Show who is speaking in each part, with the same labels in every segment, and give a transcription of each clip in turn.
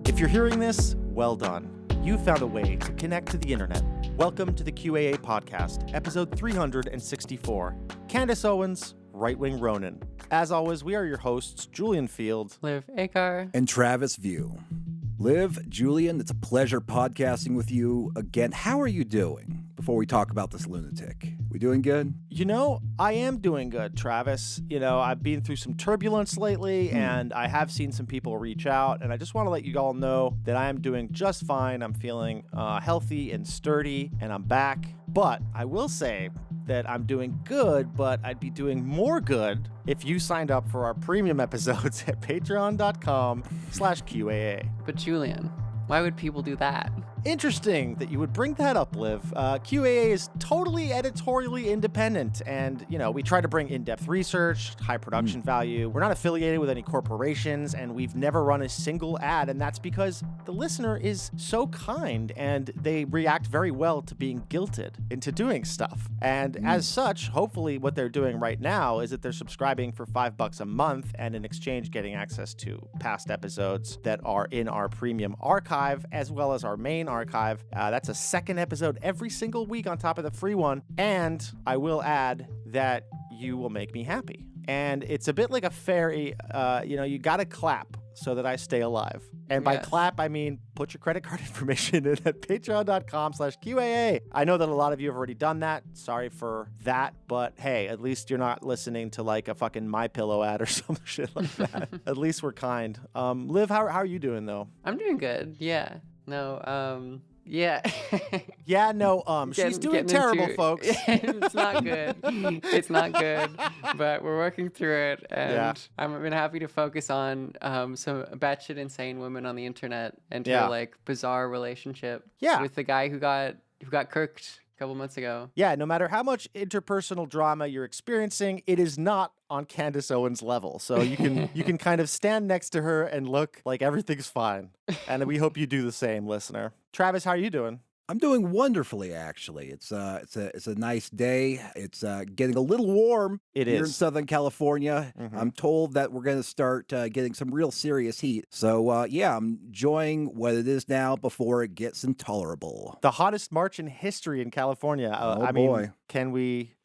Speaker 1: If you're hearing this, well done. You found a way to connect to the internet. Welcome to the QAA podcast, episode 364. Candace Owens, right-wing Ronin. As always, we are your hosts, Julian Field,
Speaker 2: Liv Akar,
Speaker 3: and Travis View. Liv, Julian, it's a pleasure podcasting with you again. How are you doing? Before we talk about this lunatic, we doing good?
Speaker 1: You know, I am doing good, Travis. You know, I've been through some turbulence lately, and I have seen some people reach out, and I just want to let you all know that I am doing just fine. I'm feeling healthy and sturdy, and I'm back. But I will say that I'm doing good, but I'd be doing more good if you signed up for our premium episodes at patreon.com/QAA.
Speaker 2: But Julian, why would people do that?
Speaker 1: Interesting that you would bring that up, Liv. QAA is totally editorially independent, and, you know, we try to bring in-depth research, high production value. We're not affiliated with any corporations, and we've never run a single ad, and that's because the listener is so kind, and they react very well to being guilted into doing stuff. And as such, hopefully what they're doing right now is that they're subscribing for $5 a month, and in exchange getting access to past episodes that are in our premium archive, as well as our main archive. That's a second episode every single week on top of the free one. And I will add that you will make me happy. And it's a bit like a fairy, you gotta clap so that I stay alive. And by clap, I mean put your credit card information in at patreon.com/QAA. I know that a lot of you have already done that. Sorry for that. But hey, at least you're not listening to like a fucking MyPillow ad or some shit like that. At least we're kind. Liv, how are you doing though?
Speaker 2: I'm doing good. Yeah. No, yeah.
Speaker 1: Yeah, no, she's doing terrible, folks.
Speaker 2: It's not good. It's not good, but we're working through it, and I've been happy to focus on some batshit insane women on the internet and her like bizarre relationship with the guy who got kirked a couple months ago. Yeah,
Speaker 1: no matter how much interpersonal drama you're experiencing, it is not on Candace Owens level. So you can kind of stand next to her and look like everything's fine. And we hope you do the same, listener. Travis, how are you doing?
Speaker 3: I'm doing wonderfully, actually. It's a nice day. It's getting a little warm here in Southern California. Mm-hmm. I'm told that we're going to start getting some real serious heat. So, I'm enjoying what it is now before it gets intolerable.
Speaker 1: The hottest March in history in California.
Speaker 3: Boy.
Speaker 1: Can we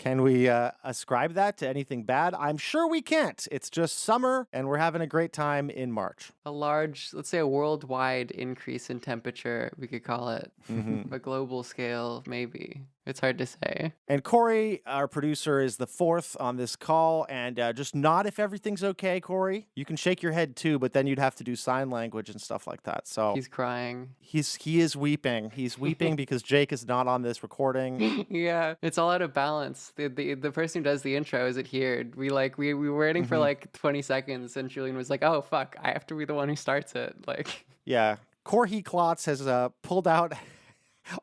Speaker 1: ascribe that to anything bad? I'm sure we can't. It's just summer, and we're having a great time in March.
Speaker 2: A large, let's say a worldwide increase in temperature, we could call it. Mm-hmm. A global scale, maybe. It's hard to say.
Speaker 1: And Corey, our producer, is the fourth on this call. And just nod if everything's okay, Corey. You can shake your head too, but then you'd have to do sign language and stuff like that. So
Speaker 2: he's crying.
Speaker 1: He is weeping. He's weeping because Jake is not on this recording.
Speaker 2: Yeah, it's all out of balance. The person who does the intro isn't here. We were waiting for like 20 seconds, and Julian was like, "Oh fuck, I have to be the one who starts it." Like,
Speaker 1: yeah, Corey Klotz has pulled out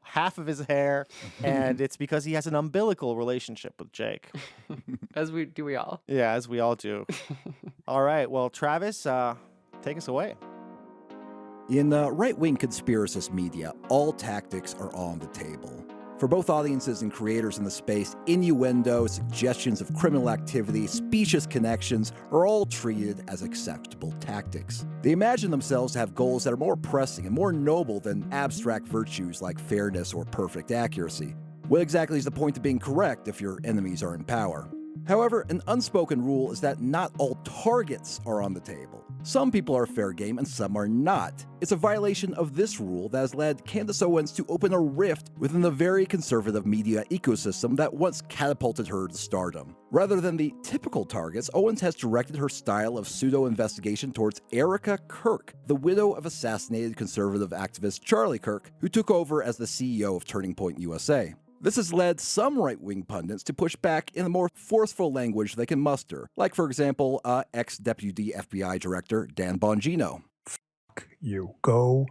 Speaker 1: half of his hair, and it's because he has an umbilical relationship with Jake.
Speaker 2: As we all.
Speaker 1: Yeah, as we all do. All right, well, Travis, take us away.
Speaker 3: In right-wing conspiracist media, all tactics are on the table. For both audiences and creators in the space, innuendo, suggestions of criminal activity, specious connections are all treated as acceptable tactics. They imagine themselves to have goals that are more pressing and more noble than abstract virtues like fairness or perfect accuracy. What exactly is the point of being correct if your enemies are in power? However, an unspoken rule is that not all targets are on the table. Some people are fair game and some are not. It's a violation of this rule that has led Candace Owens to open a rift within the very conservative media ecosystem that once catapulted her to stardom. Rather than the typical targets, Owens has directed her style of pseudo-investigation towards Erika Kirk, the widow of assassinated conservative activist Charlie Kirk, who took over as the CEO of Turning Point USA. This has led some right-wing pundits to push back in the more forceful language they can muster, like, for example, ex-deputy FBI director Dan Bongino.
Speaker 4: you. Go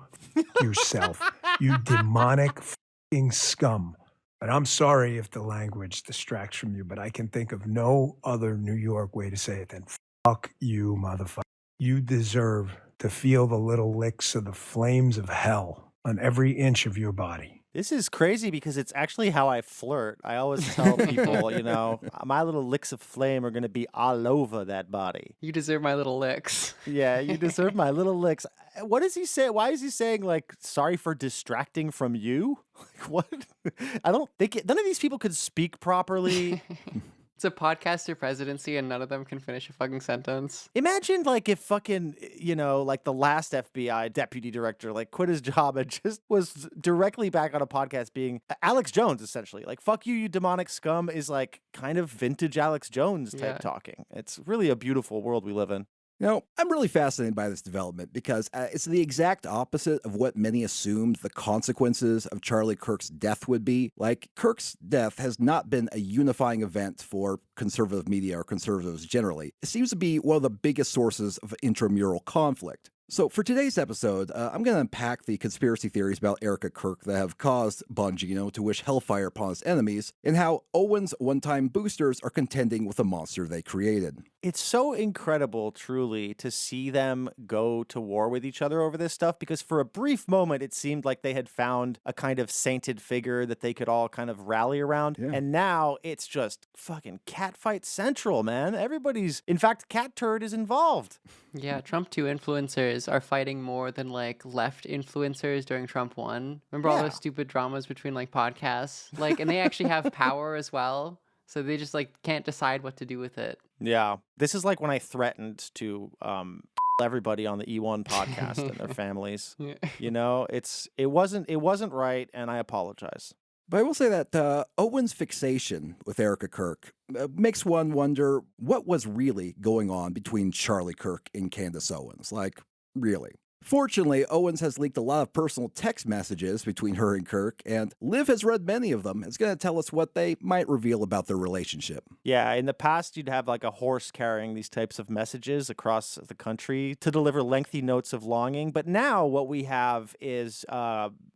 Speaker 4: yourself. You demonic fucking scum. And I'm sorry if the language distracts from you, but I can think of no other New York way to say it than fuck you, motherfucker. You deserve to feel the little licks of the flames of hell on every inch of your body.
Speaker 1: This is crazy because it's actually how I flirt. I always tell people, you know, my little licks of flame are going to be all over that body.
Speaker 2: You deserve my little licks.
Speaker 1: Yeah, you deserve my little licks. What does he say? Why is he saying, like, sorry for distracting from you? Like, what? I don't think none of these people could speak properly.
Speaker 2: It's a podcaster presidency and none of them can finish a fucking sentence.
Speaker 1: Imagine, like, if fucking, you know, like the last FBI deputy director, like, quit his job and just was directly back on a podcast being Alex Jones, essentially. Like, fuck you, you demonic scum is, like, kind of vintage Alex Jones type talking. It's really a beautiful world we live in.
Speaker 3: You know, I'm really fascinated by this development because it's the exact opposite of what many assumed the consequences of Charlie Kirk's death would be. Like, Kirk's death has not been a unifying event for conservative media or conservatives generally. It seems to be one of the biggest sources of intramural conflict. So for today's episode, I'm going to unpack the conspiracy theories about Erika Kirk that have caused Bongino to wish hellfire upon his enemies, and how Owens' one-time boosters are contending with the monster they created.
Speaker 1: It's so incredible, truly, to see them go to war with each other over this stuff, because for a brief moment, it seemed like they had found a kind of sainted figure that they could all kind of rally around. Yeah. And now it's just fucking catfight central, man. Everybody's, in fact, Cat Turd is involved.
Speaker 2: Yeah, Trump 2 influencers are fighting more than, like, left influencers during Trump 1. Remember all those stupid dramas between, like, podcasts? Like, and they actually have power as well. So they just, like, can't decide what to do with it.
Speaker 1: Yeah. This is like when I threatened to everybody on the E1 podcast and their families. Yeah. You know, it wasn't right, and I apologize.
Speaker 3: But I will say that Owen's fixation with Erika Kirk makes one wonder what was really going on between Charlie Kirk and Candace Owens. Like, really. Fortunately, Owens has leaked a lot of personal text messages between her and Kirk, and Liv has read many of them. It's going to tell us what they might reveal about their relationship.
Speaker 1: Yeah, in the past, you'd have like a horse carrying these types of messages across the country to deliver lengthy notes of longing. But now what we have is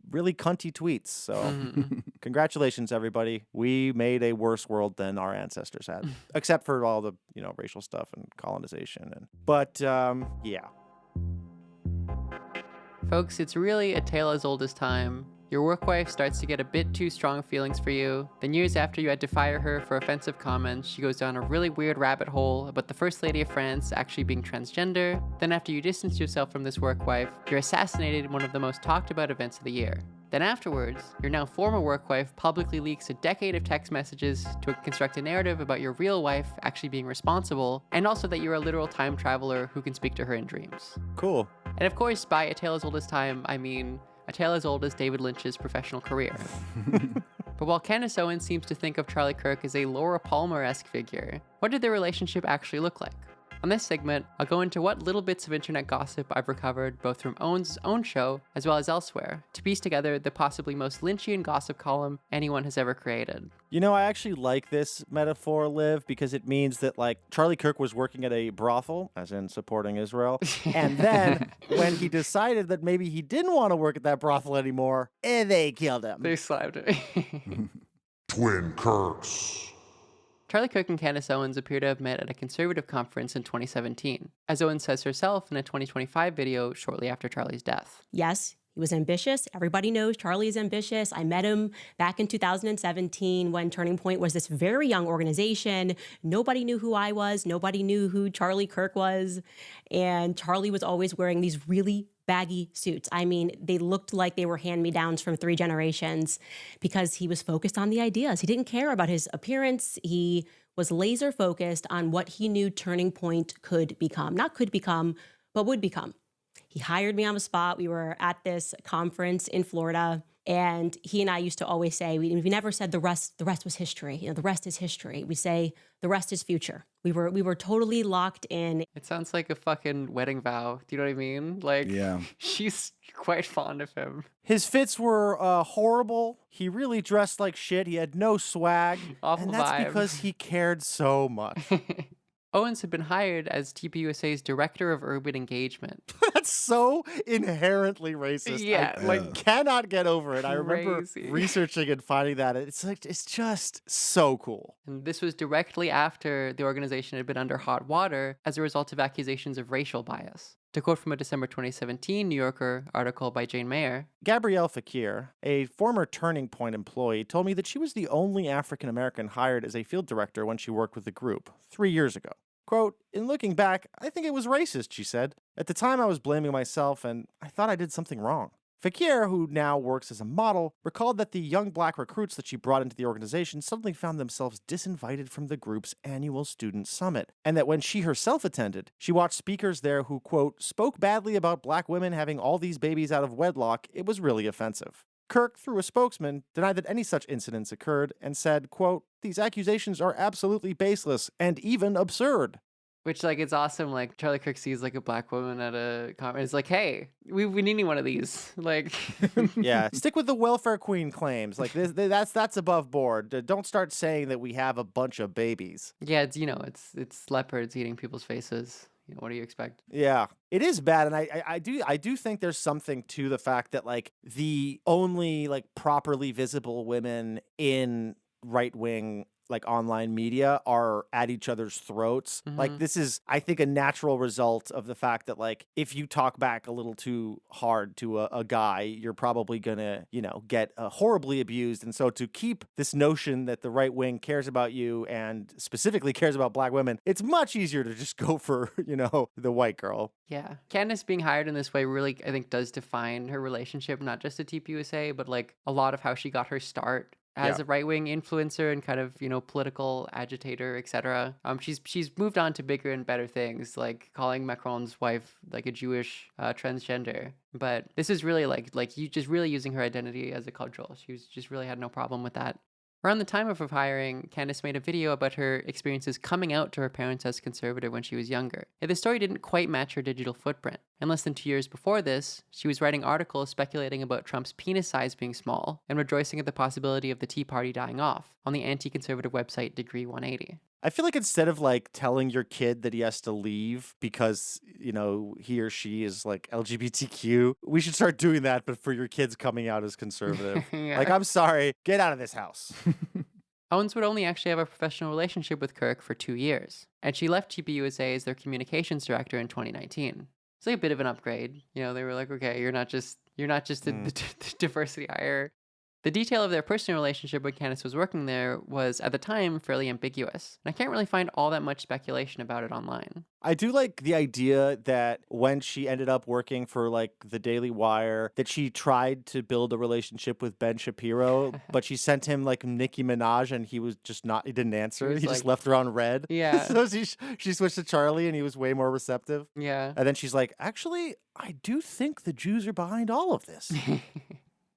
Speaker 1: really cunty tweets. So congratulations, everybody. We made a worse world than our ancestors had, except for all the, you know, racial stuff and colonization. But yeah.
Speaker 2: Folks, it's really a tale as old as time. Your work wife starts to get a bit too strong feelings for you. Then years after you had to fire her for offensive comments, she goes down a really weird rabbit hole about the First Lady of France actually being transgender. Then after you distance yourself from this work wife, you're assassinated in one of the most talked about events of the year. Then afterwards, your now former work wife publicly leaks a decade of text messages to construct a narrative about your real wife actually being responsible, and also that you're a literal time traveler who can speak to her in dreams.
Speaker 1: Cool.
Speaker 2: And of course, by a tale as old as time, I mean a tale as old as David Lynch's professional career. But while Candace Owens seems to think of Charlie Kirk as a Laura Palmer-esque figure, what did their relationship actually look like? On this segment, I'll go into what little bits of internet gossip I've recovered both from Owens' own show as well as elsewhere to piece together the possibly most Lynchian gossip column anyone has ever created.
Speaker 1: You know, I actually like this metaphor, Liv, because it means that, like, Charlie Kirk was working at a brothel, as in supporting Israel, and then when he decided that maybe he didn't want to work at that brothel anymore, they killed him.
Speaker 2: They slapped him.
Speaker 5: Twin Kirks.
Speaker 2: Charlie Kirk and Candace Owens appear to have met at a conservative conference in 2017, as Owens says herself in a 2025 video shortly after Charlie's death.
Speaker 6: Yes, he was ambitious. Everybody knows Charlie is ambitious. I met him back in 2017 when Turning Point was this very young organization. Nobody knew who I was. Nobody knew who Charlie Kirk was. And Charlie was always wearing these really baggy suits. I mean, they looked like they were hand-me-downs from 3 generations because he was focused on the ideas. He didn't care about his appearance. He was laser focused on what he knew Turning Point could become. Not could become, but would become. He hired me on the spot. We were at this conference in Florida, and he and I used to always say, we never said the rest was history. You know, the rest is history. We say the rest is future. We were totally locked in.
Speaker 2: It sounds like a fucking wedding vow. Do you know what I mean? Like,
Speaker 3: yeah.
Speaker 2: She's quite fond of him.
Speaker 1: His fits were horrible. He really dressed like shit. He had no swag.
Speaker 2: Awful
Speaker 1: and that's
Speaker 2: vibe.
Speaker 1: because he cared so much.
Speaker 2: Owens had been hired as TPUSA's Director of Urban Engagement.
Speaker 1: That's so inherently racist.
Speaker 2: Yeah,
Speaker 1: I cannot get over it. I remember
Speaker 2: crazy.
Speaker 1: researching and finding that. It's just so cool.
Speaker 2: And this was directly after the organization had been under hot water as a result of accusations of racial bias. To quote from a December 2017 New Yorker article by Jane Mayer,
Speaker 1: Gabrielle Fakir, a former Turning Point employee, told me that she was the only African American hired as a field director when she worked with the group 3 years ago. Quote, in looking back, I think it was racist, she said. At the time, I was blaming myself, and I thought I did something wrong. Fakir, who now works as a model, recalled that the young black recruits that she brought into the organization suddenly found themselves disinvited from the group's annual student summit, and that when she herself attended, she watched speakers there who, quote, spoke badly about black women having all these babies out of wedlock. It was really offensive. Kirk, through a spokesman, denied that any such incidents occurred and said, quote, these accusations are absolutely baseless and even absurd.
Speaker 2: which, like, it's awesome. Like, Charlie Kirk sees, like, a black woman at a conference. It's like, hey, we need one of these. Like,
Speaker 1: yeah, stick with the welfare queen claims. Like, that's above board. Don't start saying that we have a bunch of babies.
Speaker 2: yeah, it's, it's leopards eating people's faces. What do you expect?
Speaker 1: Yeah, it is bad. And I do think there's something to the fact that, like, the only, like, properly visible women in right-wing, like, online media are at each other's throats.
Speaker 2: Mm-hmm.
Speaker 1: Like, this is, I think, a natural result of the fact that, like, if you talk back a little too hard to a guy, you're probably gonna, get horribly abused. And so to keep this notion that the right wing cares about you and specifically cares about black women, it's much easier to just go for, the white girl.
Speaker 2: Yeah. Candace being hired in this way really, I think, does define her relationship, not just to TPUSA, but, like, a lot of how she got her start as a right-wing influencer and kind of, political agitator, etc. She's moved on to bigger and better things, like calling Macron's wife, like, a Jewish transgender. But this is really like you just really using her identity as a cudgel. She was just really had no problem with that. Around the time of her hiring, Candace made a video about her experiences coming out to her parents as conservative when she was younger. Yet the story didn't quite match her digital footprint. And less than 2 years before this, she was writing articles speculating about Trump's penis size being small and rejoicing at the possibility of the Tea Party dying off on the anti-conservative website Degree 180.
Speaker 1: I feel like instead of, like, telling your kid that he has to leave because, he or she is, like, LGBTQ, we should start doing that, but for your kids coming out as conservative.
Speaker 2: Yeah.
Speaker 1: Like, I'm sorry, get out of this house.
Speaker 2: Owens would only actually have a professional relationship with Kirk for 2 years, and she left TPUSA as their communications director in 2019. It's like a bit of an upgrade. They were like, okay, you're not just the diversity hire. The detail of their personal relationship when Candace was working there was, at the time, fairly ambiguous. And I can't really find all that much speculation about it online.
Speaker 1: I do like the idea that when she ended up working for, like, the Daily Wire, that she tried to build a relationship with Ben Shapiro, but she sent him, like, Nicki Minaj and he didn't answer. He just left her on red.
Speaker 2: Yeah.
Speaker 1: So she switched to Charlie and he was way more receptive.
Speaker 2: Yeah.
Speaker 1: And then she's like, actually, I do think the Jews are behind all of this.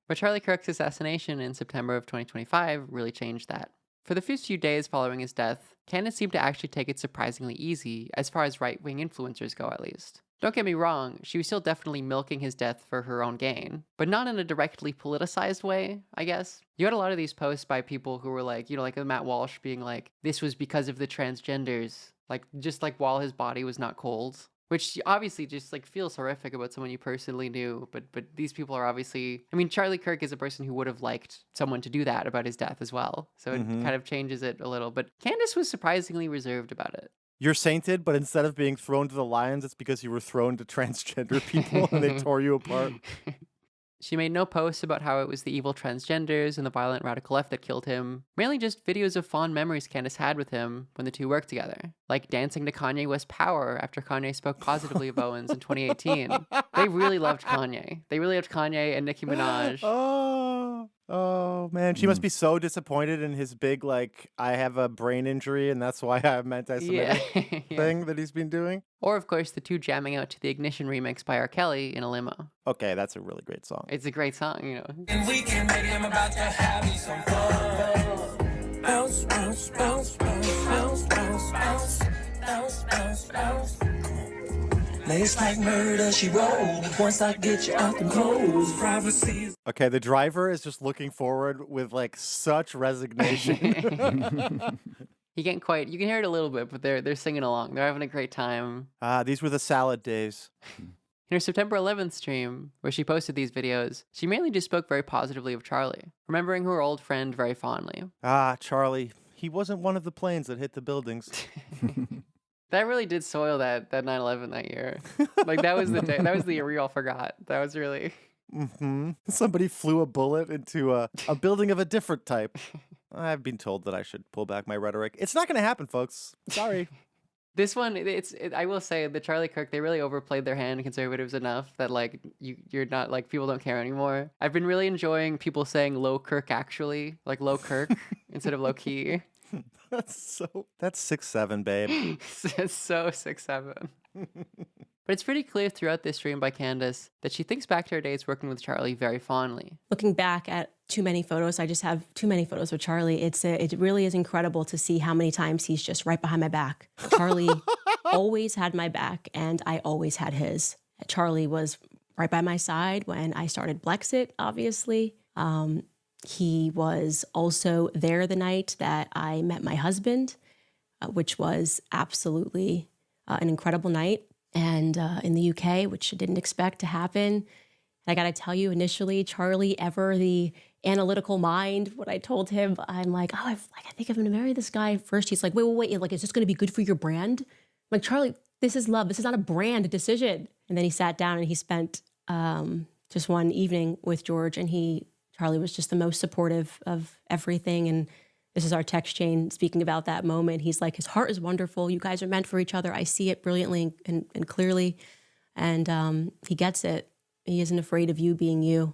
Speaker 2: But Charlie Kirk's assassination in September of 2025 really changed that. For the first few days following his death, Candace seemed to actually take it surprisingly easy, as far as right-wing influencers go at least. Don't get me wrong, she was still definitely milking his death for her own gain, but not in a directly politicized way, I guess. You had a lot of these posts by people who were like, like Matt Walsh being like, this was because of the transgenders, just while his body was not cold. Which obviously just, like, feels horrific about someone you personally knew. But these people are obviously... I mean, Charlie Kirk is a person who would have liked someone to do that about his death as well. So it kind of changes it a little. But Candace was surprisingly reserved about it.
Speaker 1: You're sainted, but instead of being thrown to the lions, it's because you were thrown to transgender people and they tore you apart.
Speaker 2: She made no posts about how it was the evil transgenders and the violent radical left that killed him. Mainly just videos of fond memories Candace had with him when the two worked together. Like dancing to Kanye West's Power after Kanye spoke positively of Owens in 2018. They really loved Kanye. They really loved Kanye and Nicki Minaj.
Speaker 1: Oh, man. She must be so disappointed in his big, like, I have a brain injury and that's why I'm anti-Semitic thing that he's been doing.
Speaker 2: Or, of course, the two jamming out to the Ignition remix by R. Kelly in a limo.
Speaker 1: Okay, that's a really great song.
Speaker 2: It's a great song,
Speaker 7: And we can make him about to have me some fun. Bounce, bounce, bounce, bounce, bounce, bounce, bounce, bounce, bounce, bounce. Lace like murder, she roll. Once I get you out the clothes, privacy.
Speaker 1: Okay, the driver is just looking forward with, like, such resignation.
Speaker 2: You can't quite, you can hear it a little bit, but they're singing along. They're having a great time.
Speaker 1: These were the salad days.
Speaker 2: In her September 11th stream, where she posted these videos, she mainly just spoke very positively of Charlie, remembering her old friend very fondly.
Speaker 1: Ah, Charlie. He wasn't one of the planes that hit the buildings.
Speaker 2: That really did soil that 9/11 that year. Like, that was the day. That was the year we all forgot. That was really...
Speaker 1: Somebody flew a bullet into a building of a different type. I've been told that I should pull back my rhetoric. It's not going to happen, folks. Sorry.
Speaker 2: This one, I will say, the Charlie Kirk, they really overplayed their hand, conservatives, enough that, like, you're not, like, people don't care anymore. I've been really enjoying people saying low Kirk, actually, like low Kirk instead of low key.
Speaker 1: That's 6'7", babe.
Speaker 2: It's so 6'7". But it's pretty clear throughout this stream by Candace that she thinks back to her days working with Charlie very fondly.
Speaker 6: Looking back at too many photos, I just have too many photos with Charlie. It really is incredible to see how many times he's just right behind my back. Charlie always had my back, and I always had his. Charlie was right by my side when I started Blexit, obviously. He was also there the night that I met my husband, which was absolutely an incredible night. And in the UK, which I didn't expect to happen. And I got to tell you, initially, Charlie, ever the analytical mind, what I told him, I'm like, oh, I think I'm going to marry this guy. First, he's like, wait. Like, is this going to be good for your brand? I'm like, Charlie, this is love. This is not a brand decision. And then he sat down and he spent just one evening with George. And Charlie was just the most supportive of everything. And this is our text chain speaking about that moment. He's like, his heart is wonderful. You guys are meant for each other. I see it brilliantly and clearly. And he gets it. He isn't afraid of you being you.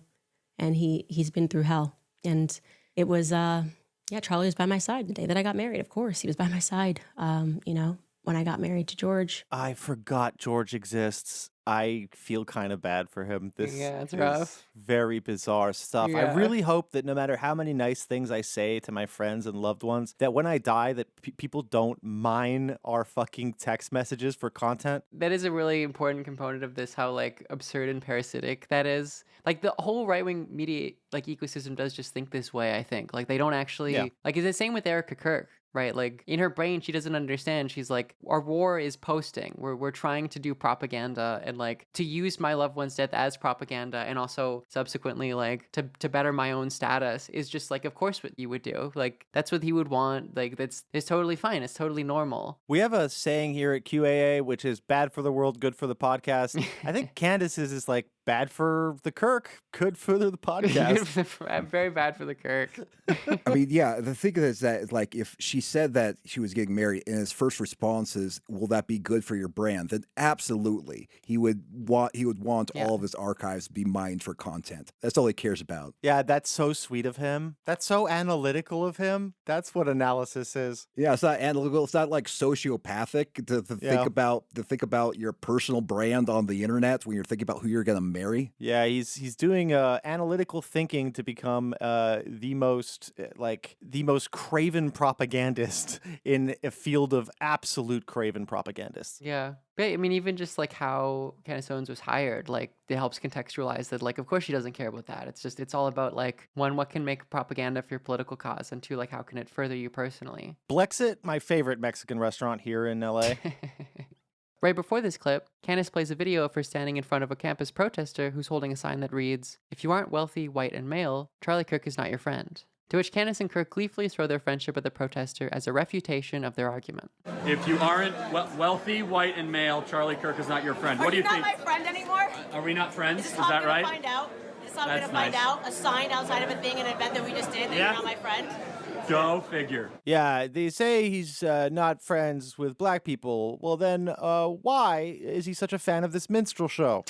Speaker 6: And he's been through hell. And it was, Charlie was by my side the day that I got married. Of course, he was by my side, when I got married to George.
Speaker 1: I forgot George exists. I feel kind of bad for him. This
Speaker 2: it's
Speaker 1: is
Speaker 2: rough.
Speaker 1: Very bizarre stuff. I really hope that no matter how many nice things I say to my friends and loved ones, that when I die, that people don't mine our fucking text messages for content.
Speaker 2: That is a really important component of this, how, like, absurd and parasitic that is. Like, the whole right-wing media, like, ecosystem does just think this way, I think. Like, they don't actually... Yeah. Like, it's the same with Erika Kirk. Right, like, in her brain, she doesn't understand. She's like, our war is posting. We're trying to do propaganda and, like, to use my loved one's death as propaganda, and also subsequently, like, to better my own status is just, like, of course what you would do. Like, that's what he would want. Like, it's totally fine. It's totally normal.
Speaker 1: We have a saying here at QAA, which is bad for the world, good for the podcast. I think Candace's is like, bad for the Kirk, good for the podcast.
Speaker 2: Very bad for the Kirk.
Speaker 3: I mean, yeah, the thing is that, like, if she said that she was getting married and his first response is, will that be good for your brand? Then absolutely. He would want all of his archives to be mined for content. That's all he cares about.
Speaker 1: Yeah, that's so sweet of him. That's so analytical of him. That's what analysis is.
Speaker 3: Yeah, it's not analytical. It's not like sociopathic to think about your personal brand on the internet when you're thinking about who you're going to marry.
Speaker 1: Yeah, he's doing analytical thinking to become the most craven propagandist in a field of absolute craven propagandists.
Speaker 2: Yeah. But I mean, even just like how Candace Owens was hired, like, it helps contextualize that, like, of course she doesn't care about that. It's all about, like, one, what can make propaganda for your political cause, and two, like, how can it further you personally?
Speaker 1: Blexit, my favorite Mexican restaurant here in LA.
Speaker 2: Right before this clip, Candace plays a video of her standing in front of a campus protester who's holding a sign that reads, "If you aren't wealthy, white, and male, Charlie Kirk is not your friend." To which Candace and Kirk gleefully throw their friendship with the protester as a refutation of their argument.
Speaker 8: If you aren't wealthy, white, and male, Charlie Kirk is not your friend. What do you think?
Speaker 9: Are you not my friend anymore?
Speaker 8: Are we not friends?
Speaker 9: Is
Speaker 8: that right?
Speaker 9: Is this how I'm going to find out? Is this how I'm going to find out? A sign outside of a thing, an event that we just did, that you're not my friend?
Speaker 8: Go figure.
Speaker 1: Yeah, they say he's not friends with black people. Well, then why is he such a fan of this minstrel show?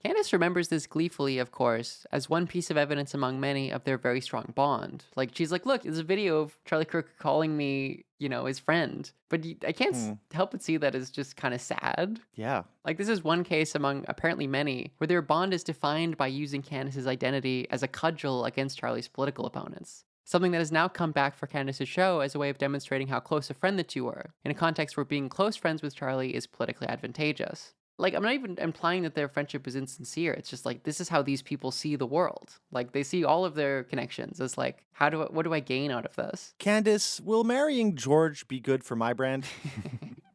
Speaker 2: Candace remembers this gleefully, of course, as one piece of evidence among many of their very strong bond. Like, she's like, look, there's a video of Charlie Kirk calling me, his friend. But I can't help but see that as just kind of sad.
Speaker 1: Yeah.
Speaker 2: Like, this is one case among apparently many where their bond is defined by using Candace's identity as a cudgel against Charlie's political opponents. Something that has now come back for Candace's show as a way of demonstrating how close a friend the two were, in a context where being close friends with Charlie is politically advantageous. Like, I'm not even implying that their friendship is insincere. It's just like, this is how these people see the world. Like, they see all of their connections as like, what do I gain out of this?
Speaker 1: Candace, will marrying George be good for my brand?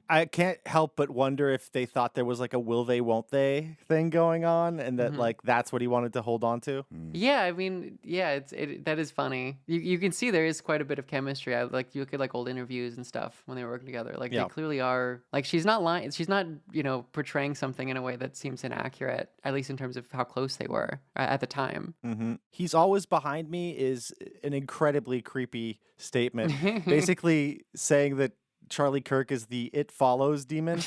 Speaker 1: I can't help but wonder if they thought there was like a will they, won't they thing going on, and that like that's what he wanted to hold on to.
Speaker 2: Yeah, I mean, yeah, that is funny. You can see there is quite a bit of chemistry. Like you look at like old interviews and stuff when they were working together. Like they clearly are. Like she's not lying. She's not portraying something in a way that seems inaccurate, at least in terms of how close they were at the time.
Speaker 1: He's always behind me is an incredibly creepy statement, basically saying that Charlie Kirk is the It Follows demon.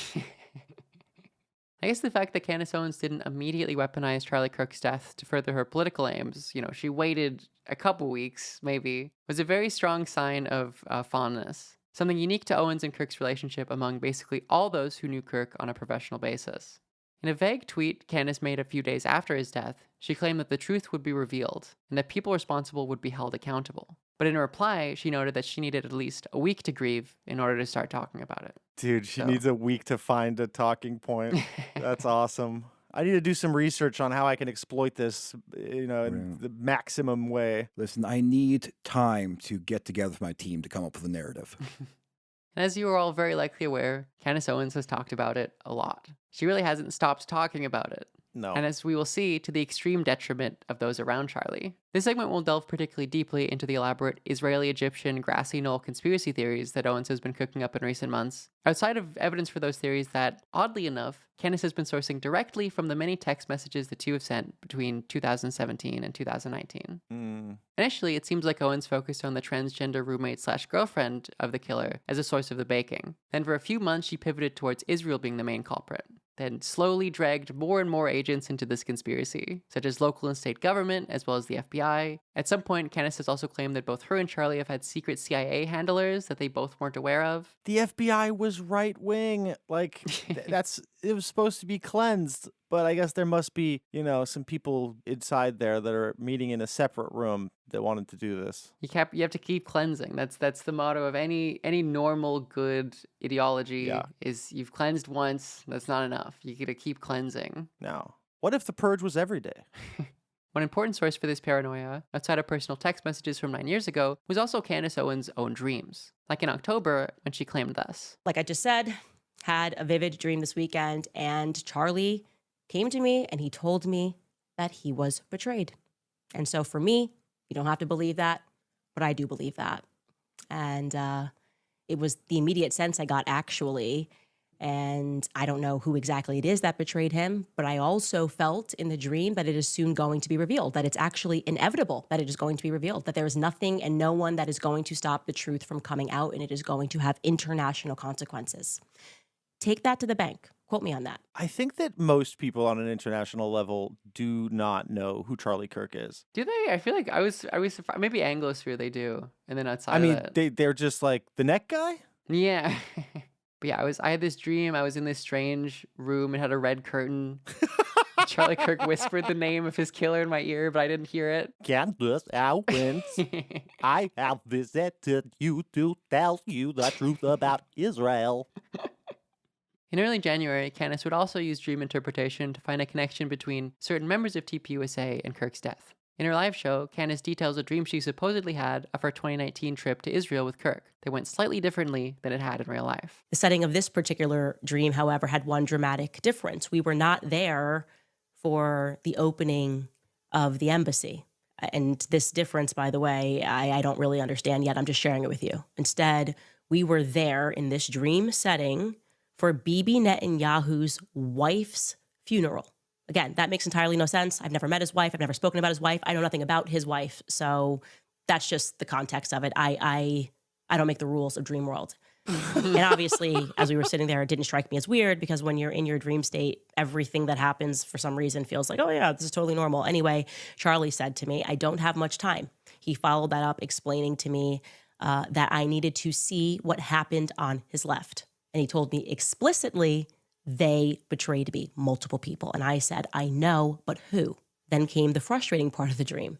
Speaker 2: I guess the fact that Candace Owens didn't immediately weaponize Charlie Kirk's death to further her political aims, she waited a couple weeks, maybe, was a very strong sign of fondness. Something unique to Owens and Kirk's relationship among basically all those who knew Kirk on a professional basis. In a vague tweet Candace made a few days after his death, she claimed that the truth would be revealed and that people responsible would be held accountable. But in a reply, she noted that she needed at least a week to grieve in order to start talking about it.
Speaker 1: Dude, she needs a week to find a talking point. That's awesome. I need to do some research on how I can exploit this, in the maximum way.
Speaker 3: Listen, I need time to get together with my team to come up with a narrative.
Speaker 2: And as you are all very likely aware, Candace Owens has talked about it a lot. She really hasn't stopped talking about it.
Speaker 1: No.
Speaker 2: And as we will see, to the extreme detriment of those around Charlie. This segment will delve particularly deeply into the elaborate Israeli-Egyptian grassy knoll conspiracy theories that Owens has been cooking up in recent months, outside of evidence for those theories that, oddly enough, Candace has been sourcing directly from the many text messages the two have sent between 2017 and 2019. Initially, it seems like Owens focused on the transgender roommate/girlfriend of the killer as a source of the baking. Then for a few months, she pivoted towards Israel being the main culprit. Then slowly dragged more and more agents into this conspiracy, such as local and state government, as well as the FBI. At some point, Candace has also claimed that both her and Charlie have had secret CIA handlers that they both weren't aware of.
Speaker 1: The FBI was right-wing. Like, it was supposed to be cleansed. But I guess there must be, some people inside there that are meeting in a separate room that wanted to do this.
Speaker 2: You have to keep cleansing. That's the motto of any normal good ideology. Is you've cleansed once, that's not enough. You gotta keep cleansing.
Speaker 1: Now, what if the purge was every day?
Speaker 2: One important source for this paranoia, outside of personal text messages from 9 years ago, was also Candace Owens' own dreams. Like in October, when she claimed thus.
Speaker 6: Like I just said, had a vivid dream this weekend, and Charlie came to me and he told me that he was betrayed. And so for me, you don't have to believe that, but I do believe that. And it was the immediate sense I got, actually. And I don't know who exactly it is that betrayed him, but I also felt in the dream that it is soon going to be revealed, that it's actually inevitable that it is going to be revealed, that there is nothing and no one that is going to stop the truth from coming out, and it is going to have international consequences. Take that to the bank. Quote me on that.
Speaker 1: I think that most people on an international level do not know who Charlie Kirk is.
Speaker 2: Do they? I feel like I was surprised. Maybe Anglosphere they do, and then outside of that,
Speaker 1: they're just like the neck guy.
Speaker 2: Yeah. But yeah, I had this dream. I was in this strange room. It had a red curtain. Charlie Kirk whispered the name of his killer in my ear, but I didn't hear it.
Speaker 1: Candace Owens, I have visited you to tell you the truth about Israel.
Speaker 2: In early January, Candace would also use dream interpretation to find a connection between certain members of TPUSA and Kirk's death. In her live show, Candace details a dream she supposedly had of her 2019 trip to Israel with Kirk that went slightly differently than it had in real life.
Speaker 6: The setting of this particular dream, however, had one dramatic difference. We were not there for the opening of the embassy. And this difference, by the way, I don't really understand yet. I'm just sharing it with you. Instead, we were there in this dream setting for Bibi Netanyahu's wife's funeral. Again, that makes entirely no sense. I've never met his wife. I've never spoken about his wife. I know nothing about his wife. So that's just the context of it. I don't make the rules of dream world. And obviously, as we were sitting there, it didn't strike me as weird, because when you're in your dream state, everything that happens for some reason feels like, oh yeah, this is totally normal. Anyway, Charlie said to me, I don't have much time. He followed that up explaining to me that I needed to see what happened on his left. And he told me explicitly, they betrayed me, multiple people. And I said, I know, but who? Then came the frustrating part of the dream.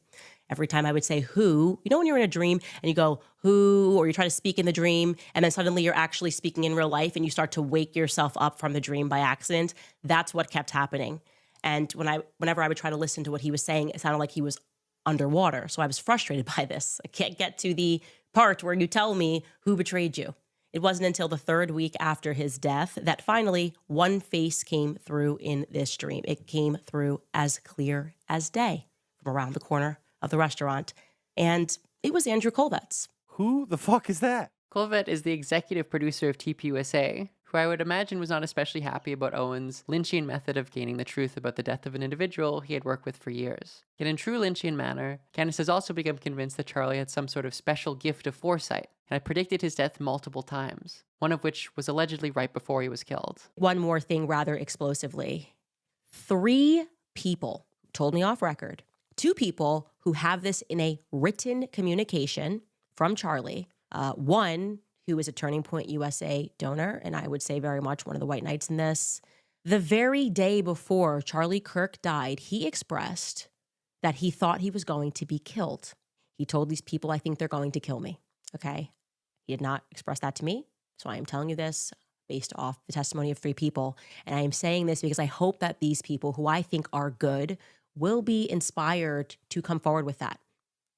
Speaker 6: Every time I would say who, when you're in a dream and you go, who, or you try to speak in the dream, and then suddenly you're actually speaking in real life and you start to wake yourself up from the dream by accident. That's what kept happening. And whenever I would try to listen to what he was saying, it sounded like he was underwater. So I was frustrated by this. I can't get to the part where you tell me who betrayed you. It wasn't until the third week after his death that finally one face came through in this dream. It came through as clear as day from around the corner of the restaurant. And it was Andrew Kolvetz.
Speaker 1: Who the fuck is that?
Speaker 2: Kolvet is the executive producer of TPUSA, who I would imagine was not especially happy about Owens' Lynchian method of gaining the truth about the death of an individual he had worked with for years. Yet in true Lynchian manner, Candace has also become convinced that Charlie had some sort of special gift of foresight and had predicted his death multiple times, one of which was allegedly right before he was killed.
Speaker 6: One more thing rather explosively. 3 people told me off record, 2 people who have this in a written communication from Charlie, one who is a Turning Point USA donor, and I would say very much one of the white knights in this. The very day before Charlie Kirk died, he expressed that he thought he was going to be killed. He told these people, I think they're going to kill me, okay? He did not express that to me, so I am telling you this based off the testimony of 3 people, and I am saying this because I hope that these people, who I think are good, will be inspired to come forward with that.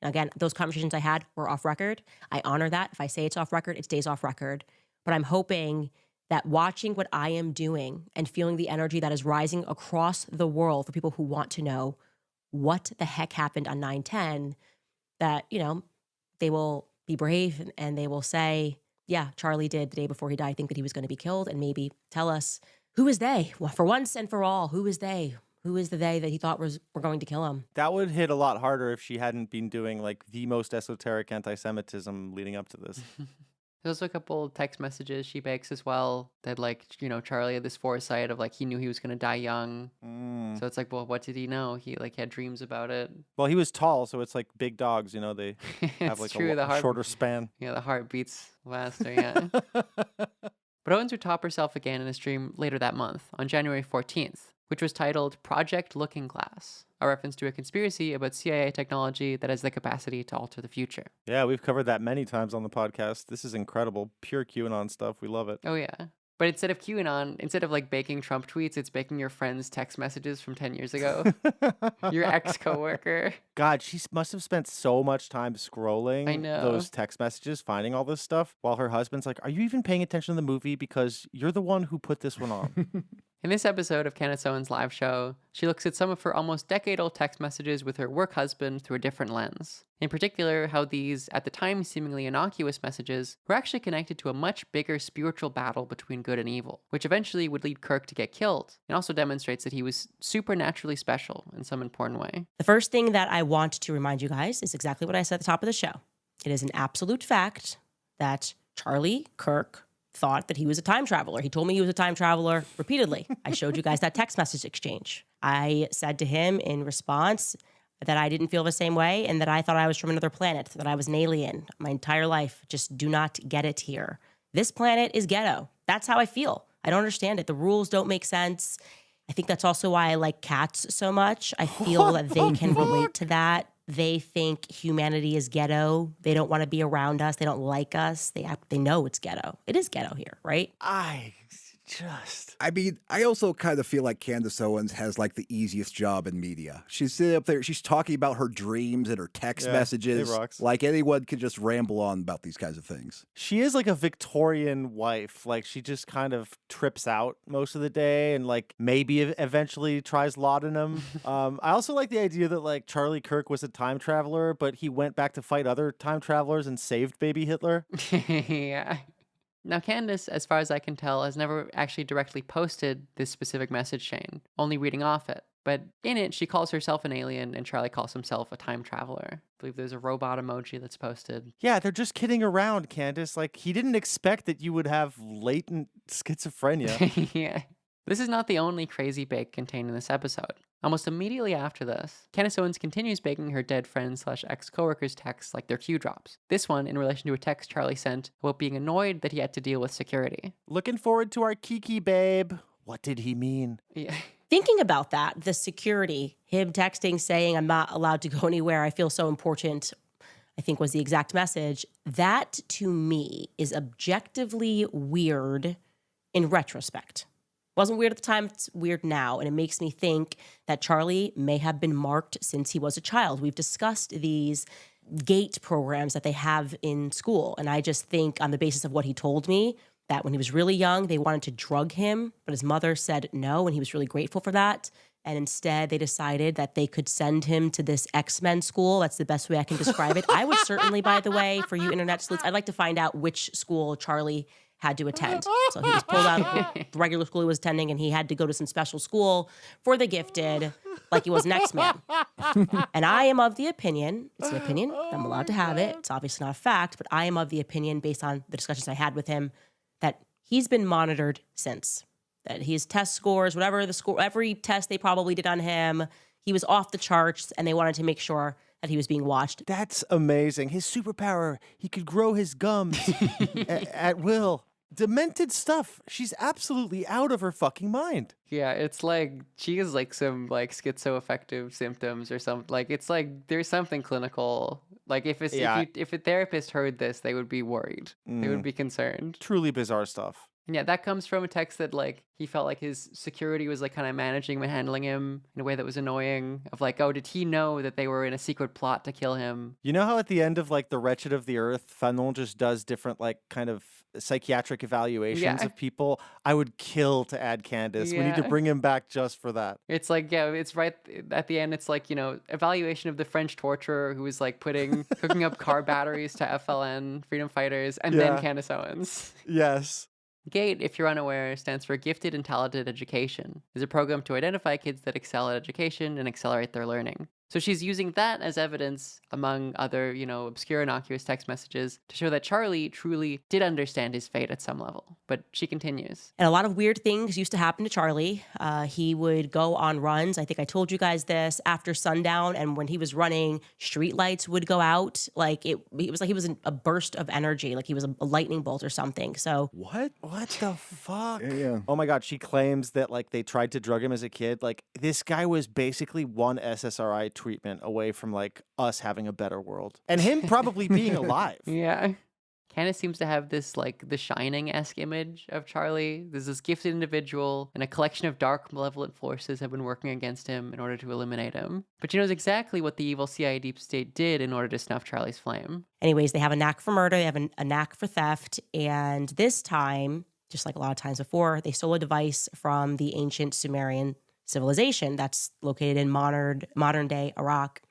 Speaker 6: Now, again, those conversations I had were off record. I honor that. If I say it's off record, it stays off record. But I'm hoping that watching what I am doing and feeling the energy that is rising across the world for people who want to know what the heck happened on 9/10, that, they will be brave and they will say, yeah, Charlie did the day before he died think that he was going to be killed, and maybe tell us, who is they? Well, for once and for all, who is they? Who is the they that he thought were going to kill him?
Speaker 1: That would hit a lot harder if she hadn't been doing like the most esoteric anti-Semitism leading up to this.
Speaker 2: There's also a couple text messages she bakes as well that, Charlie had this foresight of he knew he was going to die young. So it's well, what did he know? He had dreams about it.
Speaker 1: Well, he was tall, so it's like big dogs, they have a shorter span.
Speaker 2: Yeah, the heart beats faster, yeah. But Owens would top herself again in a stream later that month, on January 14th, which was titled Project Looking Glass, a reference to a conspiracy about CIA technology that has the capacity to alter the future.
Speaker 1: Yeah, we've covered that many times on the podcast. This is incredible. Pure QAnon stuff. We love it.
Speaker 2: Oh, yeah. But instead of QAnon, instead of baking Trump tweets, it's baking your friend's text messages from 10 years ago. Your ex-coworker.
Speaker 1: God, she must have spent so much time scrolling those text messages, finding all this stuff, while her husband's like, are you even paying attention to the movie? Because you're the one who put this one on.
Speaker 2: In this episode of Candace Owens' live show, she looks at some of her almost decade-old text messages with her work husband through a different lens. In particular, how these, at the time seemingly innocuous messages, were actually connected to a much bigger spiritual battle between good and evil, which eventually would lead Kirk to get killed, and also demonstrates that he was supernaturally special in some important way.
Speaker 6: The first thing that I want to remind you guys is exactly what I said at the top of the show. It is an absolute fact that Charlie Kirk thought that he was a time traveler. He told me he was a time traveler repeatedly. I showed you guys that text message exchange. I said to him in response that I didn't feel the same way and that I thought I was from another planet, that I was an alien my entire life. Just do not get it here. This planet is ghetto. That's how I feel. I don't understand it. The rules don't make sense. I think that's also why I like cats so much. I feel that they can relate to that. They think humanity is ghetto. They don't want to be around us. They don't like us. They know it's ghetto. It is ghetto here, right?
Speaker 3: I also kind of feel like Candace Owens has the easiest job in media. She's sitting up there, she's talking about her dreams and her text messages.
Speaker 1: It rocks.
Speaker 3: Anyone could just ramble on about these kinds of things.
Speaker 1: She is like a Victorian wife. She just kind of trips out most of the day and maybe eventually tries laudanum. I also like the idea that Charlie Kirk was a time traveler, but he went back to fight other time travelers and saved baby Hitler.
Speaker 2: Yeah. Now, Candace, as far as I can tell, has never actually directly posted this specific message chain, only reading off it. But in it, she calls herself an alien and Charlie calls himself a time traveler. I believe there's a robot emoji that's posted.
Speaker 1: Yeah, they're just kidding around, Candace. He didn't expect that you would have latent schizophrenia.
Speaker 2: Yeah. This is not the only crazy bake contained in this episode. Almost immediately after this, Candace Owens continues baking her dead friends / ex-coworkers' texts like they're Q drops. This one in relation to a text Charlie sent about being annoyed that he had to deal with security.
Speaker 1: Looking forward to our Kiki, babe. What did he mean?
Speaker 2: Yeah.
Speaker 6: Thinking about that, the security, him texting saying, I'm not allowed to go anywhere, I feel so important, I think was the exact message. That, to me, is objectively weird in retrospect. Wasn't weird at the time, it's weird now, and it makes me think that Charlie may have been marked since he was a child. We've discussed these gate programs that they have in school. And I just think on the basis of what he told me, that when he was really young, they wanted to drug him, but his mother said no, and he was really grateful for that. And instead, they decided that they could send him to this X-Men school. That's the best way I can describe it. I would certainly, by the way, for you internet sleuths, I'd like to find out which school Charlie had to attend. So he was pulled out of the regular school he was attending, and he had to go to some special school for the gifted, like he was an X-Man. And I am of the opinion, it's an opinion, I'm allowed to have it, it's obviously not a fact, but I am of the opinion, based on the discussions I had with him, that he's been monitored since. That his test scores, whatever the score, every test they probably did on him, he was off the charts, and they wanted to make sure that he was being watched.
Speaker 1: That's amazing. His superpower, he could grow his gums at will. Demented stuff. She's absolutely out of her fucking mind.
Speaker 2: Yeah, it's like she has like some like schizoaffective symptoms or something. Like it's like there's something clinical. Like if a therapist heard this, they would be worried. They would be concerned.
Speaker 1: Truly bizarre stuff.
Speaker 2: And yeah, that comes from a text that like he felt like his security was like kind of managing and handling him in a way that was annoying. Of like, oh, did he know that they were in a secret plot to kill him?
Speaker 1: You know how at the end of like The Wretched of the Earth, Fanon just does different like kind of psychiatric evaluations of people? I would kill to add Candace. We need to bring him back just for that.
Speaker 2: It's like, yeah, it's right at the end. It's like, you know, evaluation of the French torturer who was like hooking up car batteries to FLN, freedom fighters, and then Candace Owens.
Speaker 1: Yes.
Speaker 2: GATE, if you're unaware, stands for Gifted and Talented Education. It's a program to identify kids that excel at education and accelerate their learning. So she's using that as evidence, among other, you know, obscure, innocuous text messages, to show that Charlie truly did understand his fate at some level. But she continues.
Speaker 6: And a lot of weird things used to happen to Charlie. He would go on runs. I think I told you guys this, after sundown. And when he was running, street lights would go out. Like it was like he was in a burst of energy, like he was a lightning bolt or something. So
Speaker 1: what the fuck?
Speaker 3: Yeah.
Speaker 1: Oh my God. She claims that like they tried to drug him as a kid. Like this guy was basically one SSRI treatment away from like us having a better world and him probably being alive.
Speaker 2: Yeah. Candace seems to have this like The Shining-esque image of Charlie. There's this gifted individual, and a collection of dark, malevolent forces have been working against him in order to eliminate him. But she knows exactly what the evil CIA deep state did in order to snuff Charlie's flame.
Speaker 6: Anyways, they have a knack for murder, they have a knack for theft, and this time, just like a lot of times before, they stole a device from the ancient Sumerian civilization that's located in modern day Iraq.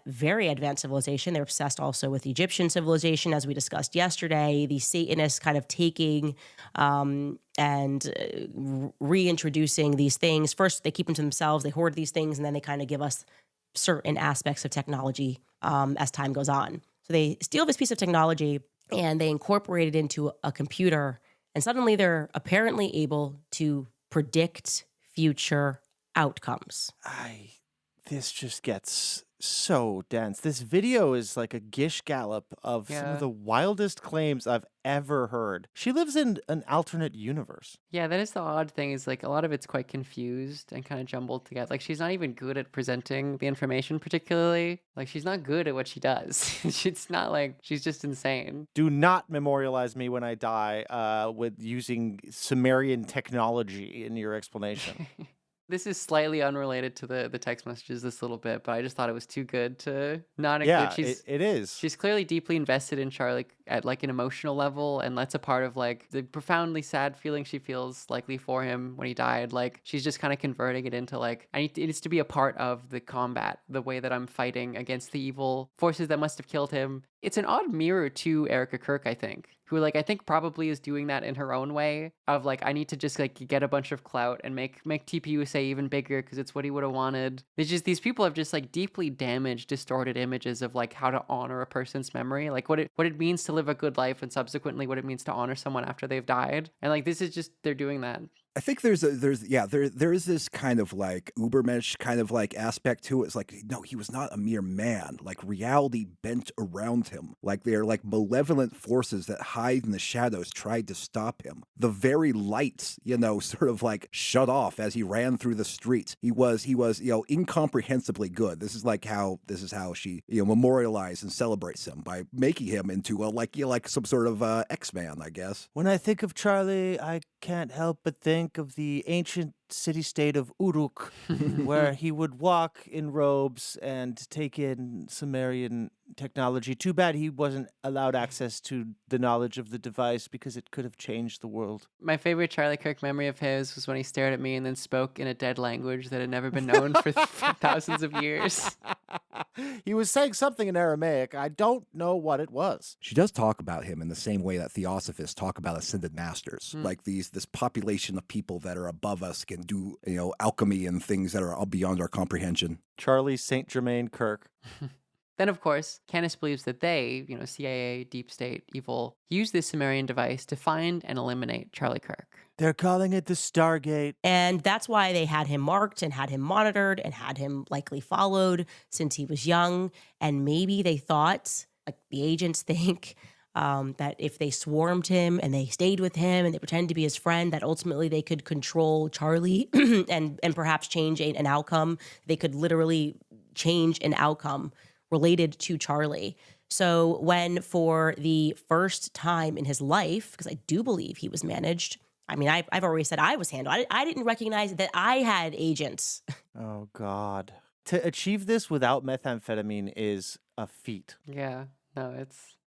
Speaker 6: Very advanced civilization. They're obsessed also with Egyptian civilization, as we discussed yesterday. The Satanists kind of taking and reintroducing these things. First, they keep them to themselves. They hoard these things, and then they kind of give us certain aspects of technology as time goes on. So they steal this piece of technology, and they incorporate it into a computer, and suddenly they're apparently able to predict future outcomes.
Speaker 1: This just gets so dense. This video is like a gish gallop of some of the wildest claims I've ever heard. She lives in an alternate universe.
Speaker 2: Yeah, that is the odd thing, is like a lot of it's quite confused and kind of jumbled together. Like she's not even good at presenting the information particularly. Like she's not good at what she does. It's not like she's just insane.
Speaker 1: Do not memorialize me when I die with using Sumerian technology in your explanation.
Speaker 2: This is slightly unrelated to the text messages this little bit, but I just thought it was too good to not include.
Speaker 1: Yeah, it is.
Speaker 2: She's clearly deeply invested in Charlie at like an emotional level, and that's a part of like the profoundly sad feeling she feels likely for him when he died. Like she's just kind of converting it into like, it needs to be a part of the combat, the way that I'm fighting against the evil forces that must have killed him. It's an odd mirror to Erika Kirk, I think, who like I think probably is doing that in her own way of like, I need to just like get a bunch of clout and make TPUSA even bigger because it's what he would have wanted. It's just these people have just like deeply damaged, distorted images of like how to honor a person's memory, like what it means to live a good life, and subsequently what it means to honor someone after they've died. And like this is just, they're doing that.
Speaker 3: I think there is this kind of like Ubermensch kind of like aspect to it. It's like, no, he was not a mere man. Like reality bent around him. Like they're like malevolent forces that hide in the shadows tried to stop him. The very lights, you know, sort of like shut off as he ran through the streets. He was, you know, incomprehensibly good. This is how she, you know, memorializes and celebrates him by making him into a like some sort of X-Man, I guess.
Speaker 1: When I think of Charlie, I can't help but think of the ancient city-state of Uruk, where he would walk in robes and take in Sumerian technology. Too bad he wasn't allowed access to the knowledge of the device because it could have changed the world.
Speaker 2: My favorite Charlie Kirk memory of his was when he stared at me and then spoke in a dead language that had never been known for thousands of years.
Speaker 1: He was saying something in Aramaic. I don't know what it was.
Speaker 3: She does talk about him in the same way that theosophists talk about ascended masters, like this population of people that are above us can do, alchemy and things that are all beyond our comprehension.
Speaker 1: Charlie St. Germain Kirk.
Speaker 2: Then, of course, Candace believes that they, CIA, deep state, evil, used this Sumerian device to find and eliminate Charlie Kirk.
Speaker 1: They're calling it the Stargate.
Speaker 6: And that's why they had him marked and had him monitored and had him likely followed since he was young. And maybe they thought, like the agents think, that if they swarmed him and they stayed with him and they pretended to be his friend, that ultimately they could control Charlie and perhaps change an outcome. They could literally change an outcome related to Charlie. So when for the first time in his life, because I do believe he was managed, I mean, I've already said I was handled. I didn't recognize that I had agents.
Speaker 1: Oh, God. To achieve this without methamphetamine is a feat.
Speaker 2: Yeah, no,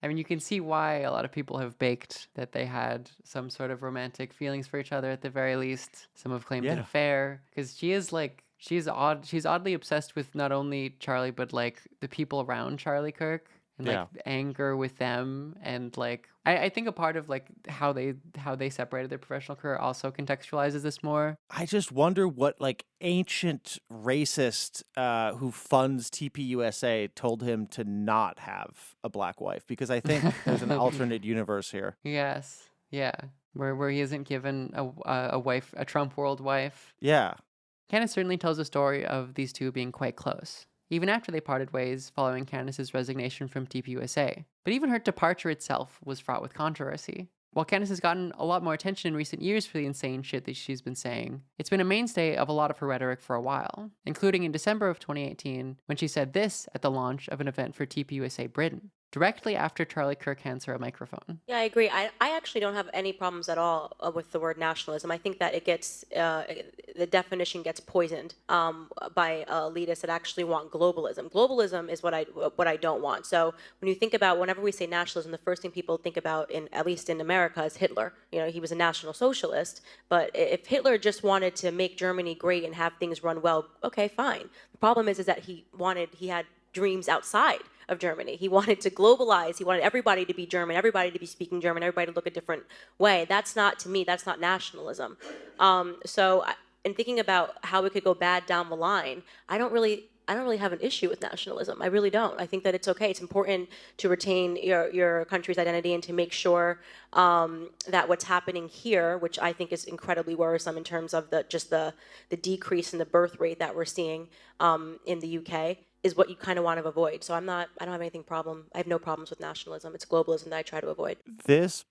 Speaker 2: you can see why a lot of people have baked that they had some sort of romantic feelings for each other at the very least. Some have claimed an affair, because she's oddly obsessed with not only Charlie, but like the people around Charlie Kirk. And like anger with them, and like I think a part of like how they separated their professional career also contextualizes this more.
Speaker 1: I just wonder what like ancient racist who funds TPUSA told him to not have a black wife, because I think there's an alternate universe here.
Speaker 2: Yes, yeah, where he isn't given a wife, a Trump world wife.
Speaker 1: Yeah,
Speaker 2: Candace certainly tells a story of these two being quite close, even after they parted ways following Candace's resignation from TPUSA. But even her departure itself was fraught with controversy. While Candace has gotten a lot more attention in recent years for the insane shit that she's been saying, it's been a mainstay of a lot of her rhetoric for a while, including in December of 2018, when she said this at the launch of an event for TPUSA Britain, directly after Charlie Kirk hands her a microphone.
Speaker 10: Yeah, I agree. I actually don't have any problems at all with the word nationalism. I think that it gets, the definition gets poisoned by elitists that actually want globalism. Globalism is what I don't want. So when you think about, whenever we say nationalism, the first thing people think about, at least in America, is Hitler. He was a National Socialist, but if Hitler just wanted to make Germany great and have things run well, okay, fine. The problem is that he had dreams outside of Germany. He wanted to globalize. He wanted everybody to be German, everybody to be speaking German, everybody to look a different way. That's not, to me, that's not nationalism. So in thinking about how it could go bad down the line, I don't really have an issue with nationalism. I really don't. I think that it's okay. It's important to retain your country's identity and to make sure that what's happening here, which I think is incredibly worrisome in terms of the decrease in the birth rate that we're seeing in the UK, is what you kind of want to avoid. So I don't have I have no problems with nationalism. It's globalism that I try to avoid.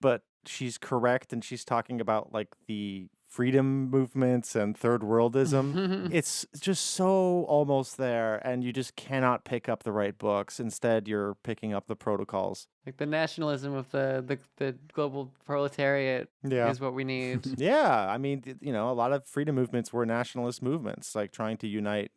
Speaker 1: But she's correct, and she's talking about like the freedom movements and third worldism. It's just so almost there, and you just cannot pick up the right books. Instead, you're picking up the protocols.
Speaker 2: Like the nationalism of the global proletariat is what we need.
Speaker 1: Yeah, I mean, a lot of freedom movements were nationalist movements, like trying to unite,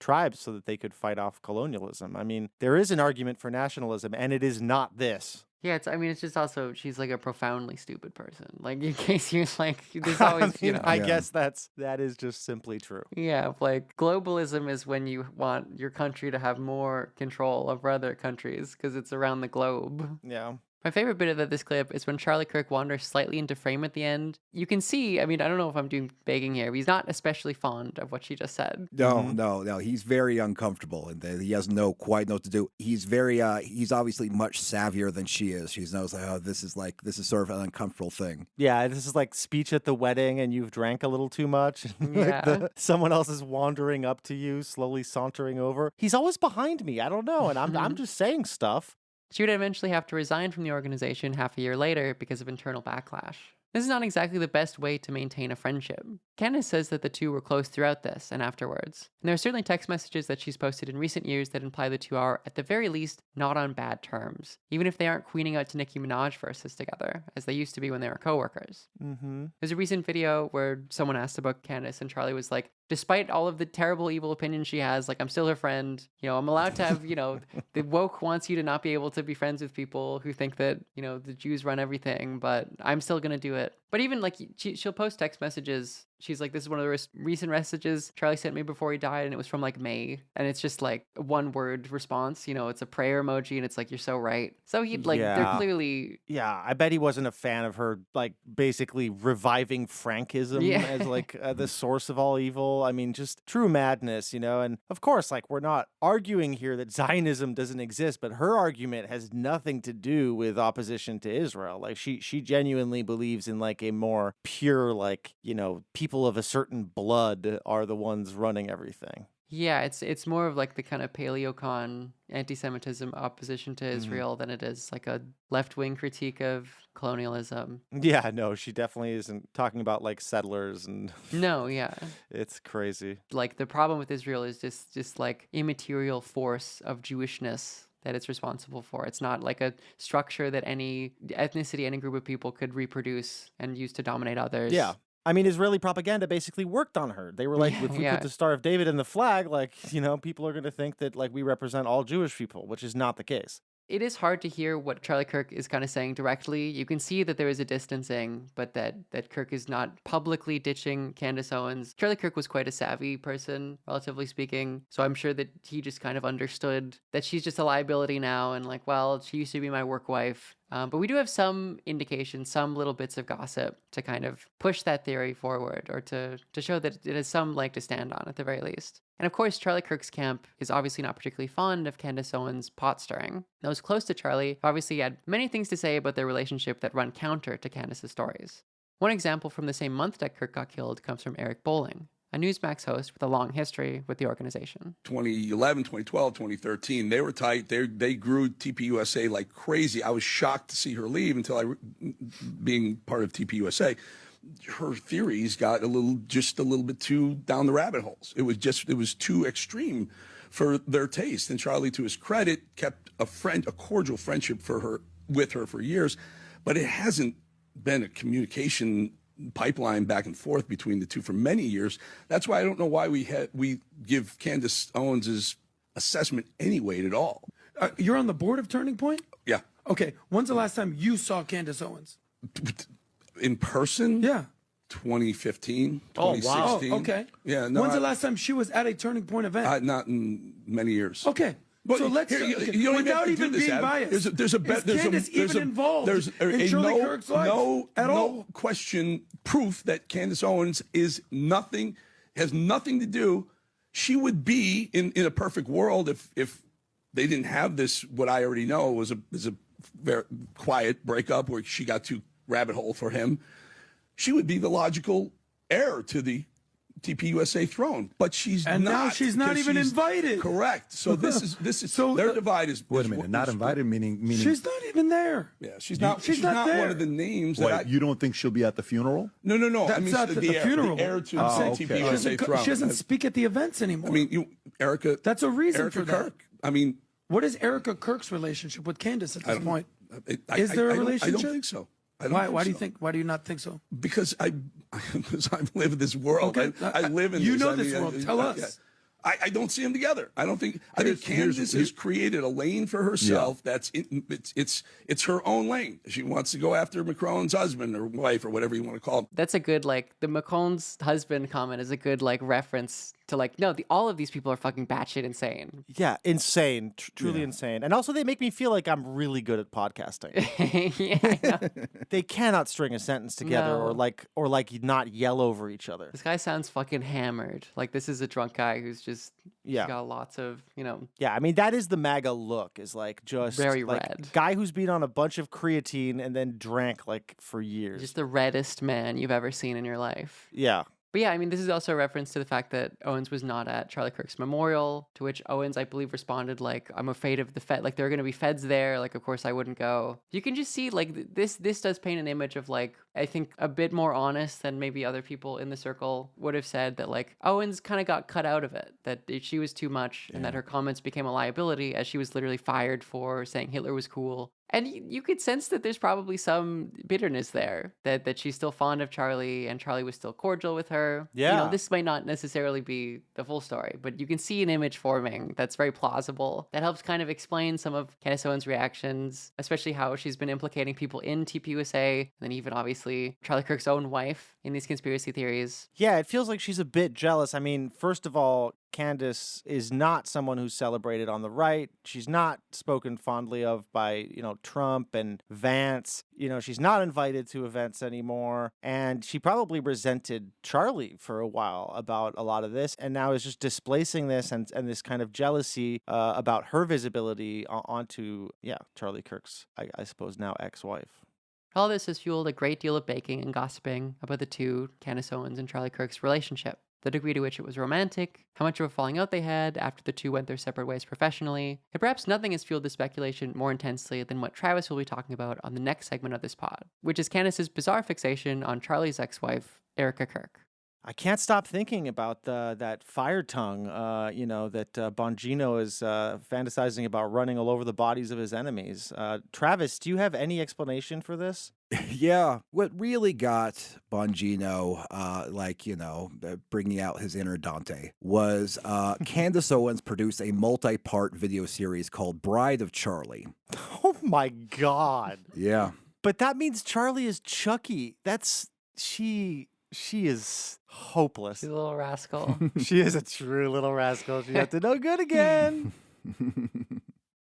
Speaker 1: tribes so that they could fight off colonialism. I mean, there is an argument for nationalism, and it is not this.
Speaker 2: Yeah, it's just also, she's like a profoundly stupid person. Like, in case you're like, there's always,
Speaker 1: I guess that is just simply true.
Speaker 2: Yeah, like globalism is when you want your country to have more control over other countries because it's around the globe.
Speaker 1: Yeah.
Speaker 2: My favorite bit of this clip is when Charlie Kirk wanders slightly into frame at the end. You can see, I don't know if I'm doing begging here, but he's not especially fond of what she just said.
Speaker 3: No. He's very uncomfortable, and he doesn't quite know what to do. He's he's obviously much savvier than she is. She knows, this is sort of an uncomfortable thing.
Speaker 1: Yeah, this is like speech at the wedding, and you've drank a little too much.
Speaker 2: Yeah.
Speaker 1: Someone else is wandering up to you, slowly sauntering over. He's always behind me. I don't know, and I'm just saying stuff.
Speaker 2: She would eventually have to resign from the organization half a year later because of internal backlash. This is not exactly the best way to maintain a friendship. Candace says that the two were close throughout this and afterwards. And there are certainly text messages that she's posted in recent years that imply the two are, at the very least, not on bad terms, even if they aren't queening out to Nicki Minaj verses together, as they used to be when they were coworkers. There's a recent video where someone asked about Candace, and Charlie was like, despite all of the terrible, evil opinions she has, like, I'm still her friend. You know, I'm allowed to have, you know, the woke wants you to not be able to be friends with people who think that, you know, the Jews run everything, but I'm still going to do it. But even, like, she'll post text messages. She's like, this is one of the recent messages Charlie sent me before he died, and it was from, like, May. And it's just, like, a one-word response. You know, it's a prayer emoji, and it's like, you're so right. So he, like, they're clearly...
Speaker 1: Yeah, I bet he wasn't a fan of her, like, basically reviving Frankism as, like, the source of all evil. I mean, just true madness, you know? And, of course, like, we're not arguing here that Zionism doesn't exist, but her argument has nothing to do with opposition to Israel. Like, she genuinely believes in, like, a more pure, like, you know, people of a certain blood are the ones running everything.
Speaker 2: Yeah, it's more of like the kind of paleocon anti-Semitism opposition to Israel than it is like a left-wing critique of colonialism.
Speaker 1: Yeah, no, she definitely isn't talking about like settlers and...
Speaker 2: No, yeah.
Speaker 1: It's crazy.
Speaker 2: Like the problem with Israel is just like immaterial force of Jewishness that it's responsible for. It's not like a structure that any ethnicity, any group of people could reproduce and use to dominate others.
Speaker 1: Yeah. I mean, Israeli propaganda basically worked on her. They were like, if we put the Star of David in the flag, like, you know, people are going to think that, like, we represent all Jewish people, which is not the case.
Speaker 2: It is hard to hear what Charlie Kirk is kind of saying directly. You can see that there is a distancing, but that Kirk is not publicly ditching Candace Owens. Charlie Kirk was quite a savvy person, relatively speaking, so I'm sure that he just kind of understood that she's just a liability now, and like, well, she used to be my work wife. But we do have some indications, some little bits of gossip to kind of push that theory forward, or to show that it has some leg to stand on at the very least. And of course, Charlie Kirk's camp is obviously not particularly fond of Candace Owens' pot stirring. Those close to Charlie obviously had many things to say about their relationship that run counter to Candace's stories. One example from the same month that Kirk got killed comes from Eric Bowling, a Newsmax host with a long history with the organization.
Speaker 11: 2011, 2012, 2013, they were tight. They grew TPUSA like crazy. I was shocked to see her leave until being part of TPUSA. Her theories got just a little bit too down the rabbit holes. It was too extreme for their taste. And Charlie, to his credit, kept a cordial friendship with her for years, but it hasn't been a communication pipeline back and forth between the two for many years. That's why I don't know why we give Candace Owens' assessment any weight at all.
Speaker 12: You're on the board of Turning Point?
Speaker 11: Yeah.
Speaker 12: Okay. When's the last time you saw Candace Owens?
Speaker 11: In person?
Speaker 12: Yeah.
Speaker 11: 2015, 2016.
Speaker 12: Oh, wow. Okay.
Speaker 11: Yeah. No,
Speaker 12: When's the last time she was at a Turning Point event?
Speaker 11: Not in many years.
Speaker 12: Okay.
Speaker 11: But
Speaker 12: so let's without even being biased.
Speaker 11: There's Candace
Speaker 12: even involved in Charlie Kirk's life at all?
Speaker 11: No question, proof that Candace Owens has nothing to do. She would be in a perfect world if they didn't have this. What I already know was a very quiet breakup where she got too rabbit hole for him. She would be the logical heir to the TPUSA throne, but she's not.
Speaker 12: And now she's not even invited.
Speaker 11: Correct. So this is so their divide is.
Speaker 13: Wait a minute, not invited meaning
Speaker 12: she's not even there.
Speaker 11: Yeah, she's not there. One of the names.
Speaker 13: Wait, you don't think she'll be at the funeral?
Speaker 11: No.
Speaker 12: That's
Speaker 11: I mean,
Speaker 12: not the funeral.
Speaker 11: The heir to the TPUSA throne.
Speaker 12: She doesn't speak at the events anymore.
Speaker 11: I mean, Erika.
Speaker 12: That's a reason for that.
Speaker 11: Kirk. I mean,
Speaker 12: what is Erika Kirk's relationship with Candace at this point? Is there a relationship?
Speaker 11: I don't think so.
Speaker 12: Why do you not think so?
Speaker 11: Because I live in this world.
Speaker 12: Okay.
Speaker 11: I live in
Speaker 12: you
Speaker 11: this.
Speaker 12: know this world. Tell us.
Speaker 11: I don't see them together. I think Candace has created a lane for herself. Yeah. It's her own lane. She wants to go after Macron's husband or wife or whatever you want to call him.
Speaker 2: That's a good, like, the Macron's husband comment is a good, like, reference to, like, no, all of these people are fucking batshit insane.
Speaker 1: Yeah, insane. Truly insane. And also they make me feel like I'm really good at podcasting.
Speaker 2: Yeah, I know.
Speaker 1: They cannot string a sentence together or not yell over each other.
Speaker 2: This guy sounds fucking hammered. Like, this is a drunk guy who's just got lots of,
Speaker 1: Yeah, I mean, that is the MAGA look, is like just
Speaker 2: very
Speaker 1: like
Speaker 2: red.
Speaker 1: Guy who's been on a bunch of creatine and then drank like for years.
Speaker 2: Just the reddest man you've ever seen in your life.
Speaker 1: Yeah.
Speaker 2: But yeah, I mean, this is also a reference to the fact that Owens was not at Charlie Kirk's memorial, to which Owens, I believe, responded like, I'm afraid of the Fed, like there are going to be feds there, like of course I wouldn't go. You can just see like this does paint an image of like, I think a bit more honest than maybe other people in the circle would have said, that like Owens kind of got cut out of it, that she was too much and that her comments became a liability, as she was literally fired for saying Hitler was cool. And you could sense that there's probably some bitterness there, that she's still fond of Charlie and Charlie was still cordial with her.
Speaker 1: Yeah.
Speaker 2: You know, this might not necessarily be the full story, but you can see an image forming that's very plausible. That helps kind of explain some of Candace Owens' reactions, especially how she's been implicating people in TPUSA, and then even obviously Charlie Kirk's own wife in these conspiracy theories.
Speaker 1: Yeah, it feels like she's a bit jealous. I mean, first of all, Candace is not someone who's celebrated on the right. She's not spoken fondly of by, Trump and Vance. She's not invited to events anymore. And she probably resented Charlie for a while about a lot of this, and now is just displacing this and this kind of jealousy about her visibility onto, Charlie Kirk's, I suppose, now ex-wife.
Speaker 2: All this has fueled a great deal of baking and gossiping about the two, Candace Owens and Charlie Kirk's relationship. The degree to which it was romantic, how much of a falling out they had after the two went their separate ways professionally, and perhaps nothing has fueled this speculation more intensely than what Travis will be talking about on the next segment of this pod, which is Candace's bizarre fixation on Charlie's ex-wife, Erika Kirk.
Speaker 1: I can't stop thinking about that fire tongue, that Bongino is fantasizing about running all over the bodies of his enemies. Travis, do you have any explanation for this?
Speaker 3: Yeah, what really got Bongino, bringing out his inner Dante, was Candace Owens produced a multi-part video series called Bride of Charlie.
Speaker 1: Oh my God.
Speaker 3: Yeah.
Speaker 1: But that means Charlie is Chucky. She is hopeless.
Speaker 2: She's a little rascal.
Speaker 1: She is a true little rascal. She has to no good again.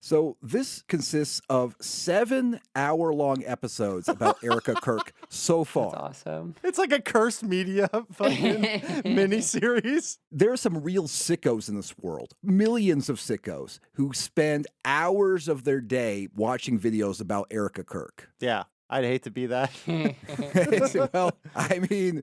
Speaker 3: So this consists of 7 hour-long episodes about Erika Kirk so far.
Speaker 2: That's awesome.
Speaker 1: It's like a cursed media fucking miniseries.
Speaker 3: There are some real sickos in this world, millions of sickos, who spend hours of their day watching videos about Erika Kirk.
Speaker 1: Yeah, I'd hate to be that.
Speaker 3: Well, I mean,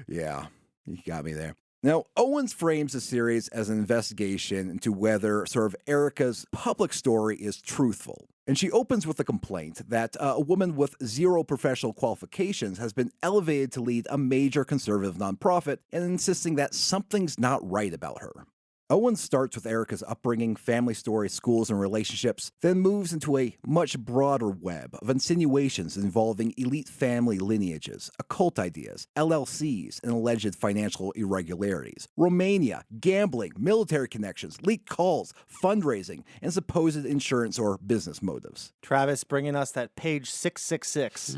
Speaker 3: yeah, you got me there. Now, Owens frames the series as an investigation into whether sort of Erika's public story is truthful. And she opens with a complaint that a woman with 0 professional qualifications has been elevated to lead a major conservative nonprofit, and insisting that something's not right about her. Owens starts with Erika's upbringing, family story, schools, and relationships, then moves into a much broader web of insinuations involving elite family lineages, occult ideas, LLCs, and alleged financial irregularities, Romania, gambling, military connections, leaked calls, fundraising, and supposed insurance or business motives.
Speaker 1: Travis bringing us that page 666.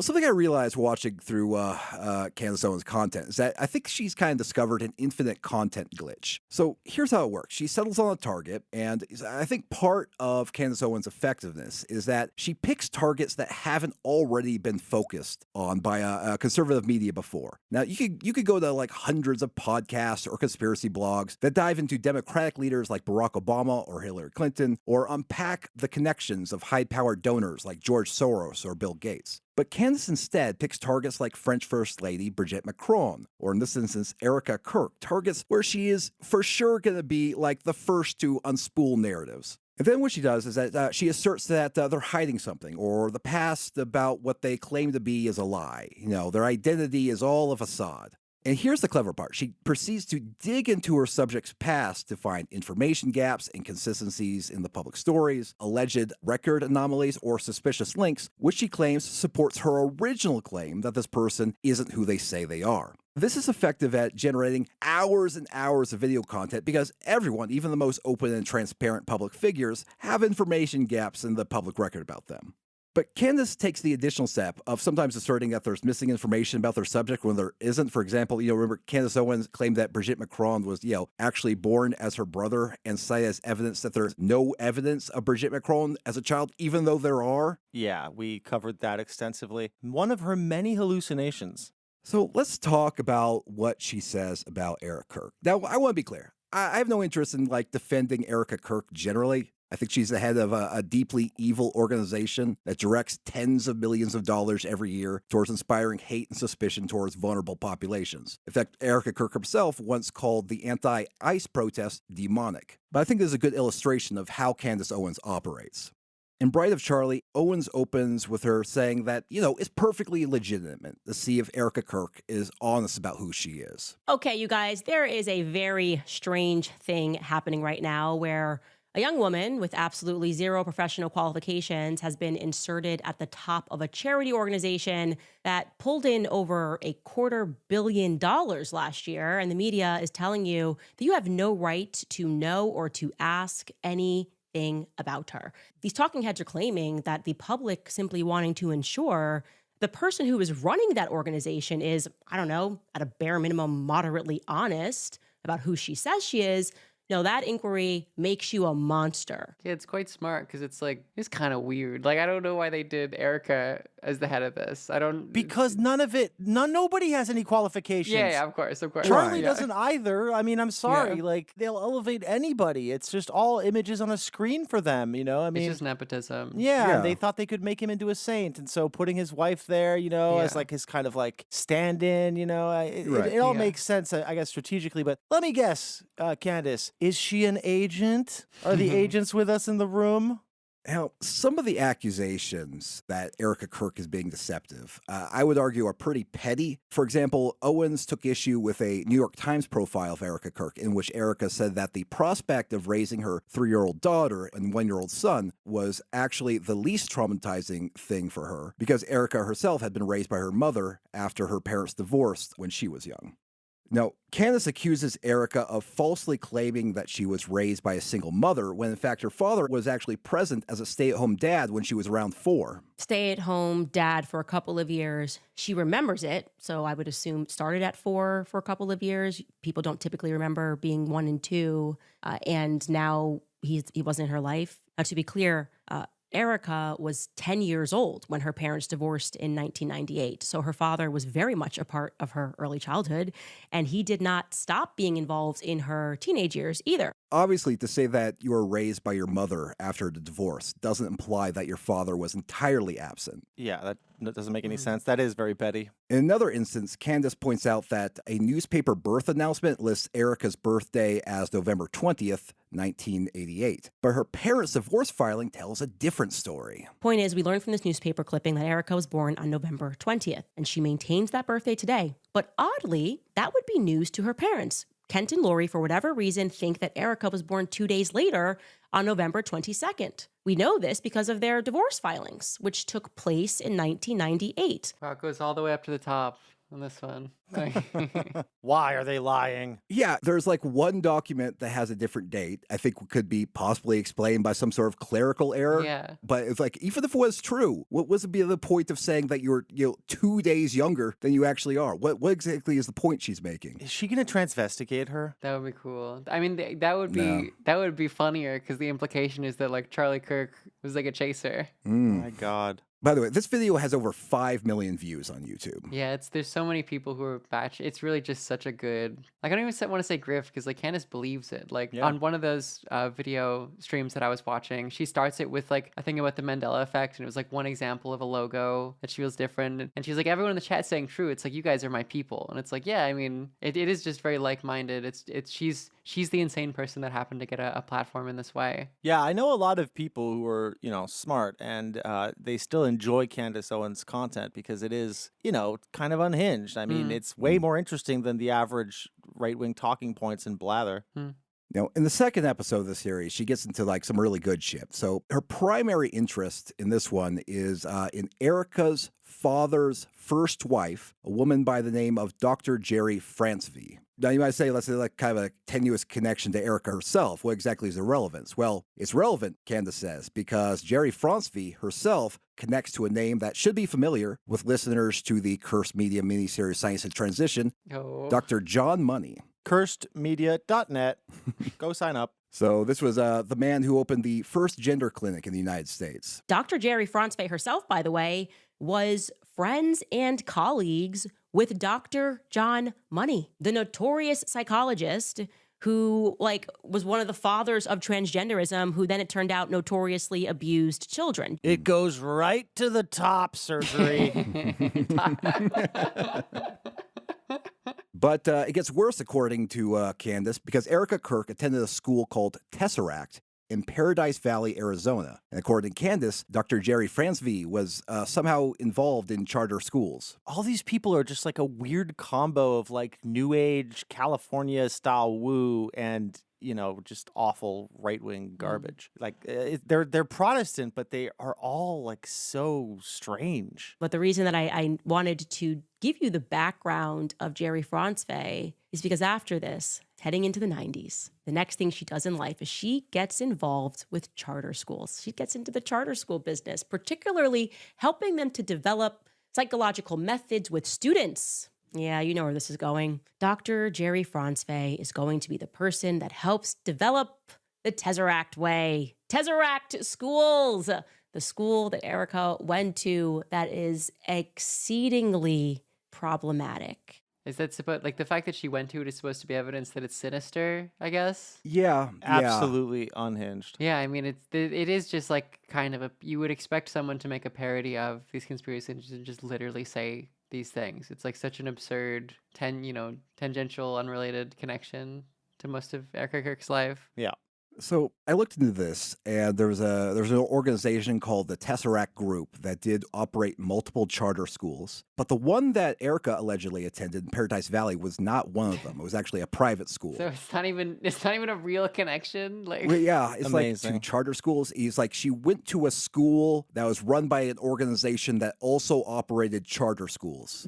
Speaker 3: Something I realized watching through Candace Owens' content is that I think she's kind of discovered an infinite content glitch. So here's how it works. She settles on a target, and I think part of Candace Owens' effectiveness is that she picks targets that haven't already been focused on by a conservative media before. Now, you could go to like hundreds of podcasts or conspiracy blogs that dive into Democratic leaders like Barack Obama or Hillary Clinton, or unpack the connections of high-powered donors like George Soros or Bill Gates. But Candace instead picks targets like French First Lady Brigitte Macron, or in this instance, Erika Kirk, targets where she is for sure going to be like the first to unspool narratives. And then what she does is that she asserts that they're hiding something, or the past about what they claim to be is a lie. Their identity is all a facade. And here's the clever part. She proceeds to dig into her subject's past to find information gaps, inconsistencies in the public stories, alleged record anomalies, or suspicious links, which she claims supports her original claim that this person isn't who they say they are. This is effective at generating hours and hours of video content because everyone, even the most open and transparent public figures, have information gaps in the public record about them. But Candace takes the additional step of sometimes asserting that there's missing information about their subject when there isn't. For example, remember Candace Owens claimed that Brigitte Macron was, actually born as her brother, and cited as evidence that there's no evidence of Brigitte Macron as a child, even though there are.
Speaker 1: Yeah, we covered that extensively. One of her many hallucinations.
Speaker 3: So let's talk about what she says about Erika Kirk. Now, I want to be clear. I have no interest in defending Erika Kirk generally. I think she's the head of a deeply evil organization that directs tens of millions of dollars every year towards inspiring hate and suspicion towards vulnerable populations. In fact, Erika Kirk herself once called the anti-ICE protest demonic. But I think this is a good illustration of how Candace Owens operates. In Bride of Charlie, Owens opens with her saying that, it's perfectly legitimate to see if Erika Kirk is honest about who she is.
Speaker 6: Okay, you guys, there is a very strange thing happening right now where a young woman with absolutely zero professional qualifications has been inserted at the top of a charity organization that pulled in over $250 million last year. And the media is telling you that you have no right to know or to ask anything about her. These talking heads are claiming that the public simply wanting to ensure the person who is running that organization is, I don't know, at a bare minimum, moderately honest about who she says she is. No, that inquiry makes you a monster.
Speaker 2: Yeah, it's quite smart because it's kind of weird. I don't know why they did Erika as the head of this.
Speaker 1: Because nobody has any qualifications.
Speaker 2: Yeah, of course.
Speaker 1: Charlie doesn't either. I mean, I'm sorry. Yeah. They'll elevate anybody. It's just all images on a screen for them, It's
Speaker 2: just nepotism.
Speaker 1: Yeah, they thought they could make him into a saint. And so putting his wife there, as his kind of stand-in, it all makes sense, I guess, strategically. But let me guess, Candace, is she an agent? Are the agents with us in the room?
Speaker 3: Now, some of the accusations that Erika Kirk is being deceptive, I would argue, are pretty petty. For example, Owens took issue with a New York Times profile of Erika Kirk in which Erika said that the prospect of raising her 3-year-old daughter and 1-year-old son was actually the least traumatizing thing for her because Erika herself had been raised by her mother after her parents divorced when she was young. Now, Candace accuses Erika of falsely claiming that she was raised by a single mother when, in fact, her father was actually present as a stay-at-home dad when she was around 4.
Speaker 6: Stay-at-home dad for a couple of years. She remembers it, so I would assume it started at 4 for a couple of years. People don't typically remember being 1 and 2, and now he wasn't in her life. Now, to be clear, Erika was 10 years old when her parents divorced in 1998. So her father was very much a part of her early childhood, and he did not stop being involved in her teenage years either.
Speaker 3: Obviously, to say that you were raised by your mother after the divorce doesn't imply that your father was entirely absent.
Speaker 1: Yeah, that doesn't make any sense. That is very petty.
Speaker 3: In another instance, Candace points out that a newspaper birth announcement lists Erika's birthday as November 20th, 1988. But her parents' divorce filing tells a different story.
Speaker 6: Point is, we learned from this newspaper clipping that Erika was born on November 20th, and she maintains that birthday today. But oddly, that would be news to her parents. Kent and Lori, for whatever reason, think that Erika was born 2 days later on November 22nd. We know this because of their divorce filings, which took place in 1998.
Speaker 2: Wow, it goes all the way up to the top on this one.
Speaker 1: Why are they lying?
Speaker 3: Yeah, there's one document that has a different date. I think could be possibly explained by some sort of clerical error.
Speaker 2: Yeah.
Speaker 3: But it's even if it was true, what was the point of saying that you're 2 days younger than you actually are? What exactly is the point she's making?
Speaker 1: Is she going to transvesticate her?
Speaker 2: That would be cool. I mean, that would be funnier because the implication is that Charlie Kirk was a chaser.
Speaker 1: Oh my God.
Speaker 3: By the way, this video has over 5 million views on YouTube.
Speaker 2: Yeah, there's so many people who are batch. It's really just such a good. I don't even want to say grift because Candace believes it. On one of those video streams that I was watching, she starts it with a thing about the Mandela effect, and it was one example of a logo that she feels different, and she's everyone in the chat saying true. It's you guys are my people, and it's yeah. I mean, it is just very like-minded. She's the insane person that happened to get a platform in this way.
Speaker 1: Yeah, I know a lot of people who are smart, and they still enjoy Candace Owens' content because it is, kind of unhinged. I mean, it's way more interesting than the average right-wing talking points and blather.
Speaker 3: Now, in the second episode of the series, she gets into some really good shit. So her primary interest in this one is in Erika's father's first wife, a woman by the name of Dr. Jerry Francevy. Now, you might say, let's say, kind of a tenuous connection to Erika herself. What exactly is the relevance? Well, it's relevant, Candace says, because Jerry Francevy herself connects to a name that should be familiar with listeners to the Cursed Media miniseries Science in Transition, Dr. John Money.
Speaker 1: CursedMedia.net. Go sign up.
Speaker 3: So this was the man who opened the first gender clinic in the United States.
Speaker 6: Dr. Jerry Francevy herself, by the way, was friends and colleagues with Dr. John Money, the notorious psychologist who like was one of the fathers of transgenderism, who then it turned out notoriously abused children.
Speaker 1: It goes right to the top, surgery.
Speaker 3: But it gets worse, according to Candace, because Erika Kirk attended a school called Tesseract in Paradise Valley, Arizona. And according to Candace, Dr. Jerry Fransvey was somehow involved in charter schools.
Speaker 1: All these people are just like a weird combo of like new age California style woo and, you know, just awful right-wing garbage. Like they're Protestant, but they are all like so strange.
Speaker 6: But the reason that I wanted to give you the background of Jerry Fransvey is because after this, heading into the 90s, the next thing she does in life is she gets involved with charter schools. She gets into the charter school business, particularly helping them to develop psychological methods with students. Yeah, you know where this is going. Dr. Jerry Fransvey is going to be the person that helps develop the Tesseract way. Tesseract schools, the school that Erika went to that is exceedingly problematic.
Speaker 2: Is that supposed, like, the fact that she went to it is supposed to be evidence that it's sinister, I guess?
Speaker 3: Yeah.
Speaker 1: Absolutely unhinged.
Speaker 2: Yeah, I mean, it is just like kind of a, you would expect someone to make a parody of these conspiracies and just literally say these things. It's like such an absurd, tangential, unrelated connection to most of Erika Kirk's life.
Speaker 1: Yeah.
Speaker 3: So I looked into this, and there was an organization called the Tesseract Group that did operate multiple charter schools. But the one that Erika allegedly attended in Paradise Valley was not one of them. It was actually a private school.
Speaker 2: So it's not even a real connection. Like,
Speaker 3: well, yeah, it's
Speaker 1: amazing.
Speaker 3: like two charter schools. He's like, she went to a school that was run by an organization that also operated charter schools.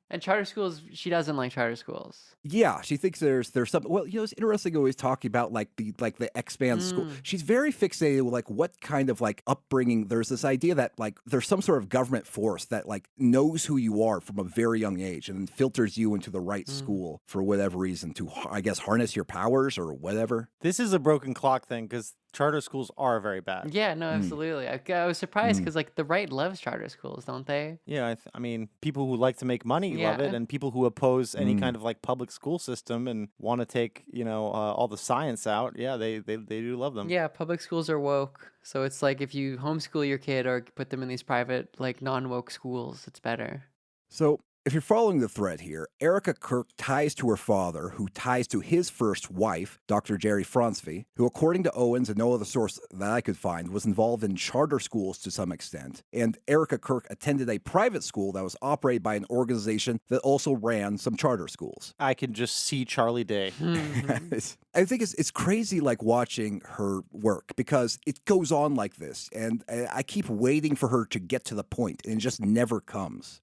Speaker 2: And charter schools, she doesn't like charter schools.
Speaker 3: Yeah, she thinks there's something. Well, it's interesting always talking about like the expand school. She's very fixated with like what kind of like upbringing. There's this idea that like there's some sort of government force that like knows who you are from a very young age and then filters you into the right school for whatever reason to, I guess, harness your powers or whatever.
Speaker 1: This is a broken clock thing because charter schools are very bad.
Speaker 2: Yeah, no, absolutely. I was surprised because like the right loves charter schools, don't they?
Speaker 1: Yeah, I mean, people who like to make money love it, and people who oppose any kind of like public school system and want to take all the science out. Yeah, they do love them.
Speaker 2: Yeah, public schools are woke, so it's like if you homeschool your kid or put them in these private like non-woke schools, it's better.
Speaker 3: So if you're following the thread here, Erika Kirk ties to her father, who ties to his first wife, Dr. Jerry Fransvey, who, according to Owens and no other source that I could find, was involved in charter schools to some extent. And Erika Kirk attended a private school that was operated by an organization that also ran some charter schools.
Speaker 1: I can just see Charlie Day.
Speaker 3: I think it's crazy like watching her work because it goes on like this. And I keep waiting for her to get to the point, and it just never comes.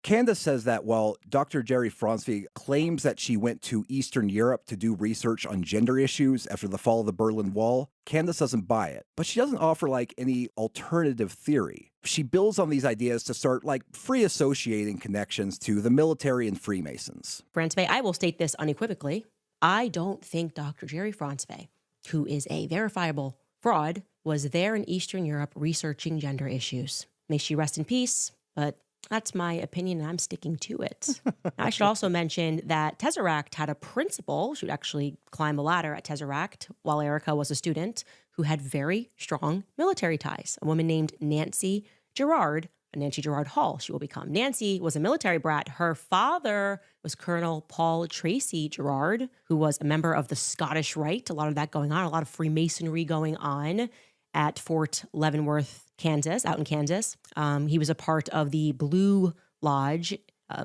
Speaker 3: Candace says that while Dr. Jerry Fransvey claims that she went to Eastern Europe to do research on gender issues after the fall of the Berlin Wall, Candace doesn't buy it. But she doesn't offer like any alternative theory. She builds on these ideas to start like free associating connections to the military and Freemasons.
Speaker 6: Fransvey, I will state this unequivocally. I don't think Dr. Jerry Fransvey, who is a verifiable fraud, was there in Eastern Europe researching gender issues. May she rest in peace, but that's my opinion, and I'm sticking to it. I should also mention that Tesseract had a principal. She would actually climb a ladder at Tesseract while Erika was a student, who had very strong military ties. A woman named Nancy Gerard Hall, she will become. Nancy was a military brat. Her father was Colonel Paul Tracy Gerard, who was a member of the Scottish Rite. A lot of that going on, a lot of Freemasonry going on at Fort Leavenworth, Kansas, out in Kansas. He was a part of the Blue Lodge,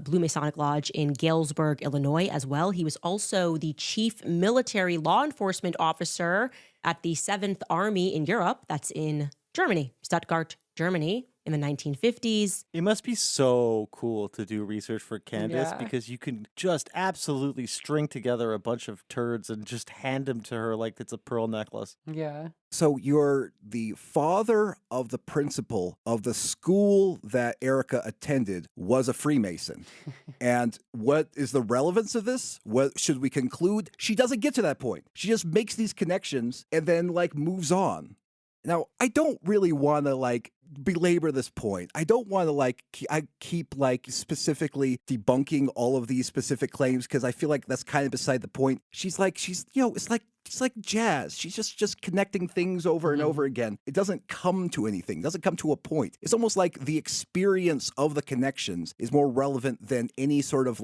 Speaker 6: Blue Masonic Lodge in Galesburg, Illinois as well. He was also the chief military law enforcement officer at the 7th Army in Europe. That's in Germany, Stuttgart, Germany, in the 1950s.
Speaker 1: It must be so cool to do research for Candace because you can just absolutely string together a bunch of turds and just hand them to her like it's a pearl necklace.
Speaker 2: Yeah.
Speaker 3: So you're the father of the principal of the school that Erika attended was a Freemason. And what is the relevance of this? What should we conclude? She doesn't get to that point. She just makes these connections and then like moves on. Now, I don't really want to like belabor this point. I don't want to I keep specifically debunking all of these specific claims because I feel like that's kind of beside the point. She's it's like jazz. She's just connecting things over and over again. It doesn't come to anything. It doesn't come to a point. It's almost like the experience of the connections is more relevant than any sort of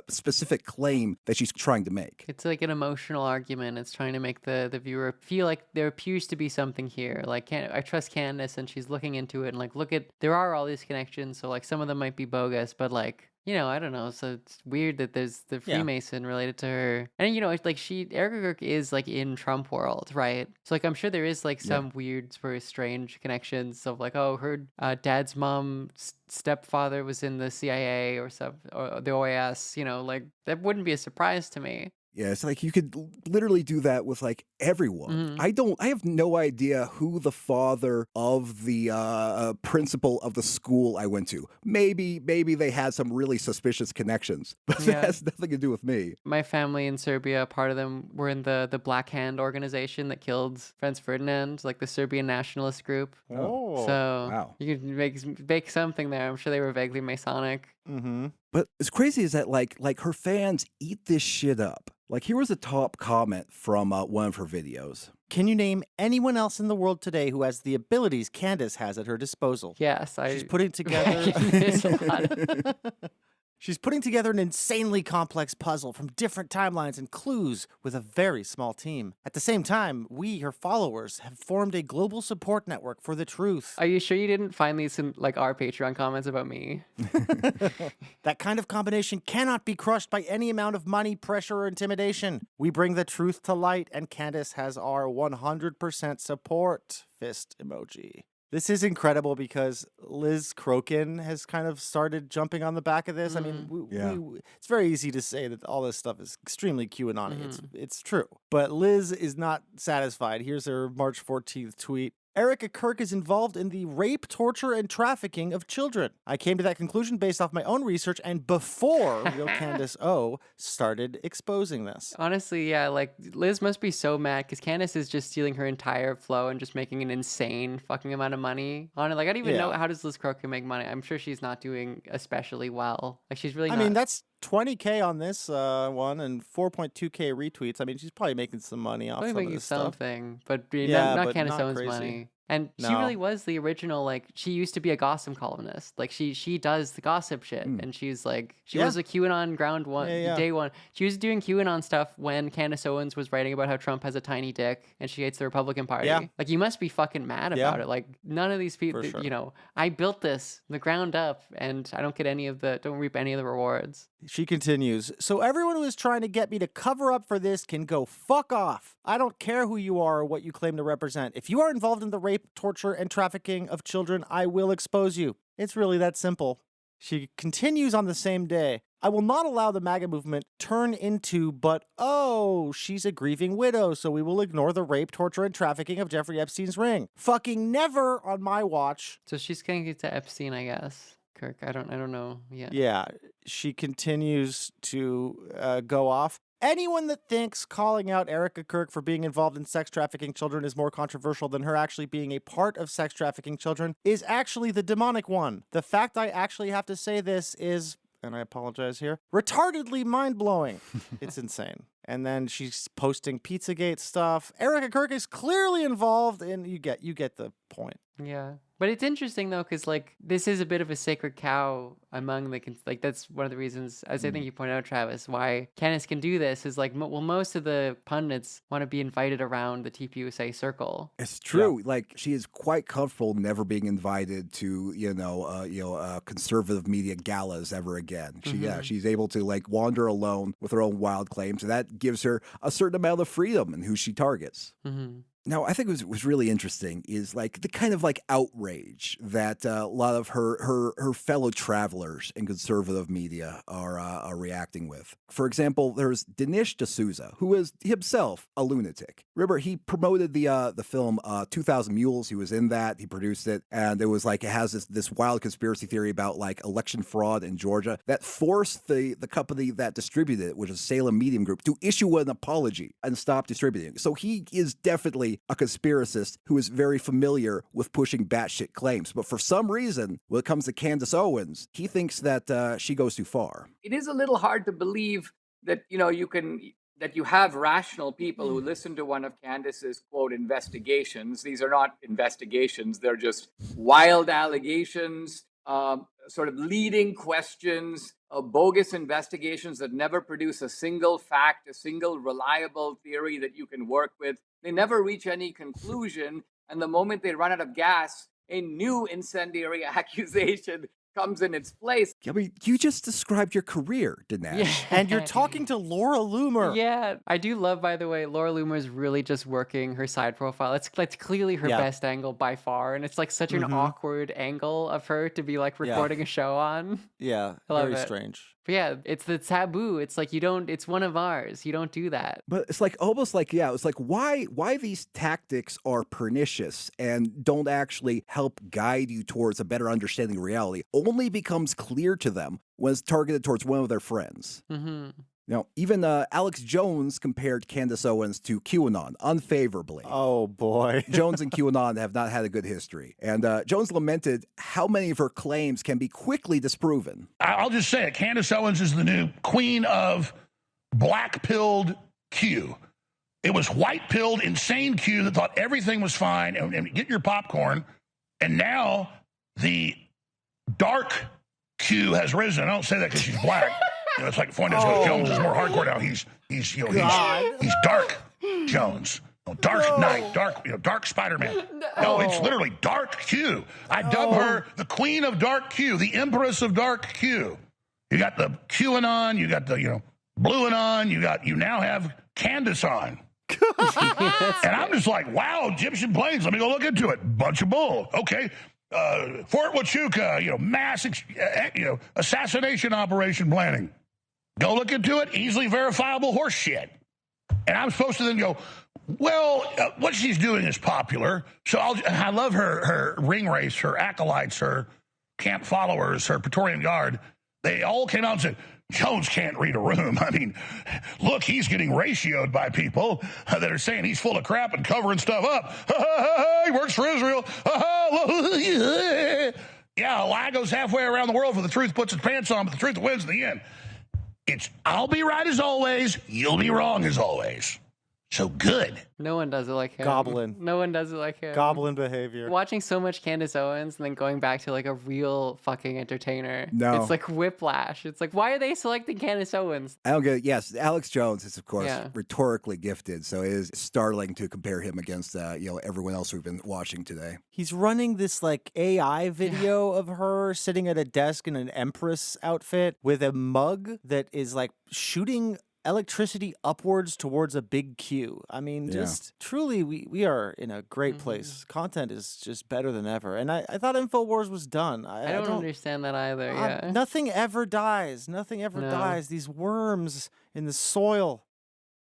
Speaker 3: specific claim that she's trying to make.
Speaker 2: It's like an emotional argument. It's trying to make the viewer feel like there appears to be something here. Like, I trust Candace, and she's looking into it, and there are all these connections. So some of them might be bogus, but I don't know. So it's weird that there's the Freemason related to her. And, Erika Kirk is, in Trump world, right? So, I'm sure there is, some weird, sort of strange connections of, her dad's mom's stepfather was in the CIA or the OAS, that wouldn't be a surprise to me.
Speaker 3: Yeah, it's you could literally do that with everyone. I have no idea who the father of the principal of the school I went to. Maybe they had some really suspicious connections, but that has nothing to do with me.
Speaker 2: My family in Serbia, part of them were in the Black Hand organization that killed Franz Ferdinand, the Serbian nationalist group.
Speaker 3: Oh,
Speaker 2: so
Speaker 3: wow.
Speaker 2: You could make something there. I'm sure they were vaguely Masonic.
Speaker 1: Mm-hmm.
Speaker 3: But as crazy as that, her fans eat this shit up. Here was a top comment from one of her videos.
Speaker 1: Can you name anyone else in the world today who has the abilities Candace has at her disposal?
Speaker 2: Yes,
Speaker 1: She's putting together. She's putting together an insanely complex puzzle from different timelines and clues with a very small team. At the same time, we, her followers, have formed a global support network for the truth.
Speaker 2: Are you sure you didn't find these in our Patreon comments about me?
Speaker 1: That kind of combination cannot be crushed by any amount of money, pressure, or intimidation. We bring the truth to light, and Candace has our 100% support. Fist emoji. This is incredible because Liz Crokin has kind of started jumping on the back of this. I mean, it's very easy to say that all this stuff is extremely QAnon. It's true. But Liz is not satisfied. Here's her March 14th tweet. Erika Kirk is involved in the rape, torture, and trafficking of children. I came to that conclusion based off my own research and before real Candace O started exposing this.
Speaker 2: Honestly, yeah, Liz must be so mad because Candace is just stealing her entire flow and just making an insane fucking amount of money on it. I don't even know, how does Liz Crokin make money? I'm sure she's not doing especially well. She's really not.
Speaker 1: I mean, that's 20K on this one and 4.2K retweets. I mean, she's probably making some money off some of this stuff.
Speaker 2: Something, but not
Speaker 1: but
Speaker 2: Candace
Speaker 1: not
Speaker 2: Owens'
Speaker 1: crazy.
Speaker 2: money. And she really was the original, she used to be a gossip columnist. She does the gossip shit. And she's she was a QAnon ground one, day one. She was doing QAnon stuff when Candace Owens was writing about how Trump has a tiny dick and she hates the Republican Party.
Speaker 1: Yeah.
Speaker 2: You must be fucking mad about it. None of these people,
Speaker 1: sure.
Speaker 2: I built this from the ground up and I don't get don't reap any of the rewards.
Speaker 1: She continues, so everyone who is trying to get me to cover up for this can go fuck off. I don't care who you are or what you claim to represent. If you are involved in the rape, torture, and trafficking of children, I will expose you. It's really that simple. She continues on the same day. I will not allow the MAGA movement turn into, but she's a grieving widow, so we will ignore the rape, torture, and trafficking of Jeffrey Epstein's ring. Fucking never on my watch.
Speaker 2: So she's going to get to Epstein, I guess. Kirk, I don't know.
Speaker 1: Yeah, she continues to go off. Anyone that thinks calling out Erika Kirk for being involved in sex trafficking children is more controversial than her actually being a part of sex trafficking children is actually the demonic one. The fact I actually have to say this is, and I apologize here, retardedly mind-blowing. It's insane. And then she's posting Pizzagate stuff. Erika Kirk is clearly involved in, you get the point.
Speaker 2: Yeah. But it's interesting, though, because, this is a bit of a sacred cow among the, that's one of the reasons, as I think you pointed out, Travis, why Candace can do this is, most of the pundits want to be invited around the TPUSA circle.
Speaker 3: It's true. Yeah. She is quite comfortable never being invited to, conservative media galas ever again. She's able to, wander alone with her own wild claims, and that gives her a certain amount of freedom in who she targets.
Speaker 2: Mm-hmm.
Speaker 3: Now, I think was really interesting is the kind of outrage that a lot of her fellow travelers in conservative media are reacting with. For example, there's Dinesh D'Souza, who is himself a lunatic. Remember, he promoted the film 2000 Mules. He was in that. He produced it, and it was it has this wild conspiracy theory about election fraud in Georgia that forced the company that distributed it, which is Salem Medium Group, to issue an apology and stop distributing. So he is definitely clearly a conspiracist who is very familiar with pushing batshit claims. But for some reason, when it comes to Candace Owens, he thinks that she goes too far.
Speaker 14: It is a little hard to believe that, that you have rational people who listen to one of Candace's, quote, investigations. These are not investigations. They're just wild allegations, sort of leading questions, bogus investigations that never produce a single fact, a single reliable theory that you can work with. They never reach any conclusion. And the moment they run out of gas, a new incendiary accusation comes in its place.
Speaker 3: I mean, you just described your career, Dinesh.
Speaker 1: Yeah. And you're talking to Laura Loomer.
Speaker 2: Yeah. I do love, by the way, Laura Loomer is really just working her side profile. It's clearly her best angle by far. And it's like such an awkward angle of her to be like recording a show on.
Speaker 1: Yeah.
Speaker 2: I love
Speaker 1: Very
Speaker 2: it.
Speaker 1: strange.
Speaker 2: But yeah, it's the taboo. It's like it's one of ours. You don't do that.
Speaker 3: But it's like almost like, it's like why these tactics are pernicious and don't actually help guide you towards a better understanding of reality only becomes clear to them when it's targeted towards one of their friends. Now, even Alex Jones compared Candace Owens to QAnon unfavorably.
Speaker 1: Oh, boy.
Speaker 3: Jones and QAnon have not had a good history. And Jones lamented how many of her claims can be quickly disproven.
Speaker 15: I'll just say it. Candace Owens is the new queen of black-pilled Q. It was white-pilled, insane Q that thought everything was fine and get your popcorn. And now the dark Q has risen. I don't say that because she's black. It's like Fuentes goes, Jones is more hardcore now. He's dark Jones. No, dark Knight, dark Spider-Man. No, it's literally dark Q. I dub her the queen of dark Q, the empress of dark Q. You got the QAnon, you got the, Blue Anon, you now have Candace on. And I'm just like, wow, Egyptian planes, let me go look into it. Bunch of bull. Okay. Fort Huachuca, mass, assassination operation planning. Go look into it. Easily verifiable horse shit. And I'm supposed to then go, well, what she's doing is popular. So I love her ring race, her acolytes, her camp followers, her Praetorian Guard. They all came out and said, Jones can't read a room. I mean, look, he's getting ratioed by people that are saying he's full of crap and covering stuff up. He works for Israel. Yeah, a lie goes halfway around the world for the truth puts its pants on, but the truth wins in the end. I'll be right as always, you'll be wrong as always. So good.
Speaker 2: No one does it like him.
Speaker 1: Goblin.
Speaker 2: No one does it like him.
Speaker 1: Goblin behavior.
Speaker 2: Watching so much Candace Owens and then going back to like a real fucking entertainer.
Speaker 3: No.
Speaker 2: It's like whiplash. It's like, why are they selecting Candace Owens?
Speaker 3: I don't get it. Yes, Alex Jones is, of course, rhetorically gifted. So it is startling to compare him against, everyone else we've been watching today.
Speaker 1: He's running this like AI video of her sitting at a desk in an Empress outfit with a mug that is like shooting electricity upwards towards a big Q. I mean, just truly, we are in a great place. Content is just better than ever. And I thought InfoWars was done. I
Speaker 2: don't understand that either.
Speaker 1: Nothing ever dies. Nothing ever dies. These worms in the soil.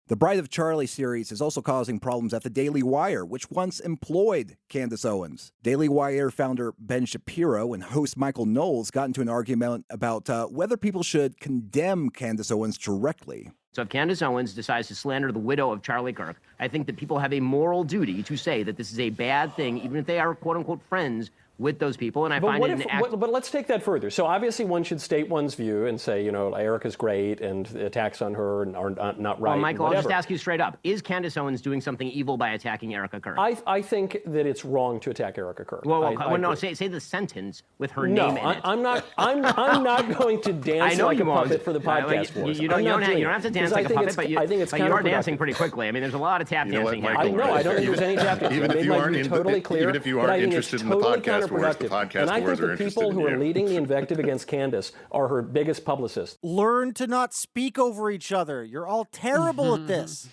Speaker 3: The Bride of Charlie series is also causing problems at the Daily Wire, which once employed Candace Owens. Daily Wire founder Ben Shapiro and host Michael Knowles got into an argument about whether people should condemn Candace Owens directly.
Speaker 16: So if Candace Owens decides to slander the widow of Charlie Kirk, I think that people have a moral duty to say that this is a bad thing, even if they are quote-unquote friends with those people, and I find it an act.
Speaker 17: But let's take that further. So obviously one should state one's view and say, Erika's great and the attacks on her are not right.
Speaker 16: Well, Michael, I'll just ask you straight up. Is Candace Owens doing something evil by attacking Erika Kirk?
Speaker 17: I think that it's wrong to attack Erika Kirk.
Speaker 16: No, say the sentence with her name in it.
Speaker 17: I'm not going to dance like a puppet for the podcast wars.
Speaker 16: You don't have to dance like a puppet, but you are dancing pretty quickly. I mean, there's a lot of tap dancing here.
Speaker 17: I don't think there's any tap dancing.
Speaker 13: Even if you aren't interested in the podcast wars, the podcast.
Speaker 17: And I think the people who are leading the invective against Candace are her biggest publicists.
Speaker 1: Learn to not speak over each other. You're all terrible at this.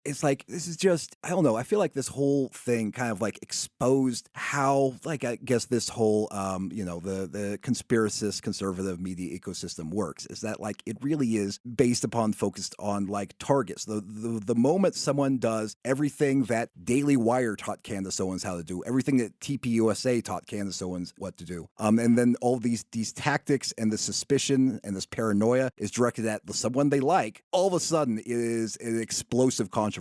Speaker 3: It's like, this is just, I don't know. I feel like this whole thing kind of like exposed how, like, I guess this whole, the conspiracist conservative media ecosystem works. Is that like, it really is based upon, focused on like targets. The moment someone does everything that Daily Wire taught Candace Owens how to do, everything that TPUSA taught Candace Owens what to do, and then all these tactics and the suspicion and this paranoia is directed at someone they like, all of a sudden it is an explosive controversy.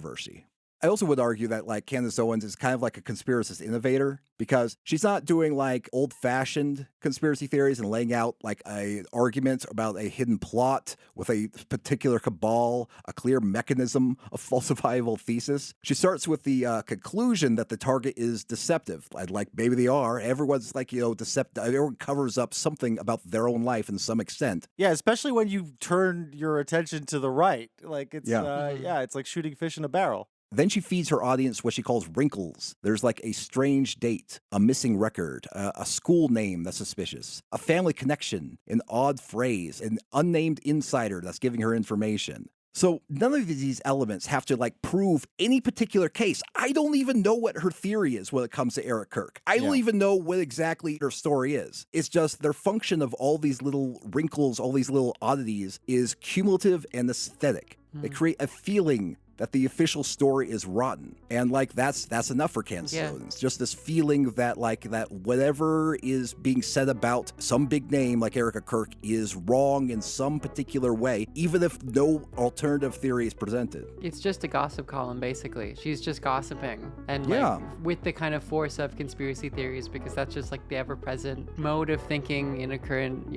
Speaker 3: I also would argue that like Candace Owens is kind of like a conspiracist innovator because she's not doing like old-fashioned conspiracy theories and laying out like a argument about a hidden plot with a particular cabal, a clear mechanism of falsifiable thesis. She starts with the conclusion that the target is deceptive. Like maybe they are. Everyone's like, deceptive. Everyone covers up something about their own life in some extent.
Speaker 1: Yeah, especially when you turn your attention to the right. Like it's it's like shooting fish in a barrel.
Speaker 3: Then she feeds her audience what she calls wrinkles. There's like a strange date, a missing record, a school name that's suspicious, a family connection, an odd phrase, an unnamed insider that's giving her information. So none of these elements have to like prove any particular case. I don't even know what her theory is when it comes to Erika Kirk. I don't even know what exactly her story is. It's just their function of all these little wrinkles, all these little oddities is cumulative and aesthetic. They create a feeling that the official story is rotten. And like that's enough for Candace Owens. Just this feeling that that whatever is being said about some big name like Erika Kirk is wrong in some particular way, even if no alternative theory is presented.
Speaker 2: It's just a gossip column, basically. She's just gossiping. And like with the kind of force of conspiracy theories, because that's just like the ever-present mode of thinking in a current,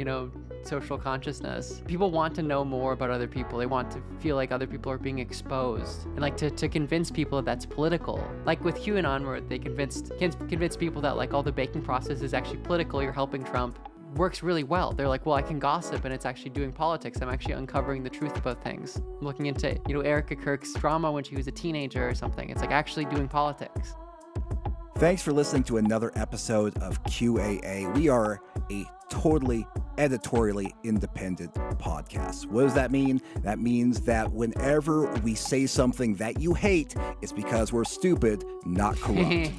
Speaker 2: social consciousness. People want to know more about other people. They want to feel like other people are being exposed. And like to convince people that that's political. Like with QAnon, where they convinced people that like all the baking process is actually political, you're helping Trump, works really well. They're like, well, I can gossip and it's actually doing politics. I'm actually uncovering the truth about things. I'm looking into, Erika Kirk's drama when she was a teenager or something. It's like actually doing politics.
Speaker 3: Thanks for listening to another episode of QAA. We are a totally editorially independent podcast. What does that mean? That means that whenever we say something that you hate, it's because we're stupid, not corrupt.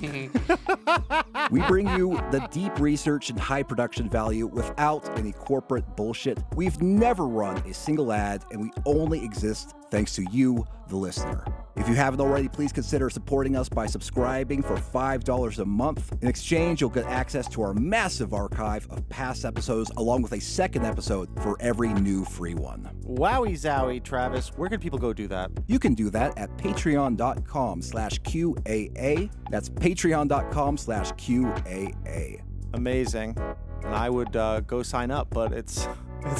Speaker 3: We bring you the deep research and high production value without any corporate bullshit. We've never run a single ad, and we only exist thanks to you, the listener. If you haven't already, please consider supporting us by subscribing for $5 a month. In exchange, you'll get access to our massive archive of past episodes, along with a second episode for every new free one.
Speaker 1: Wowie zowie, Travis. Where can people go do that?
Speaker 3: You can do that at patreon.com/QAA. That's patreon.com/QAA.
Speaker 1: Amazing. And I would go sign up, but it's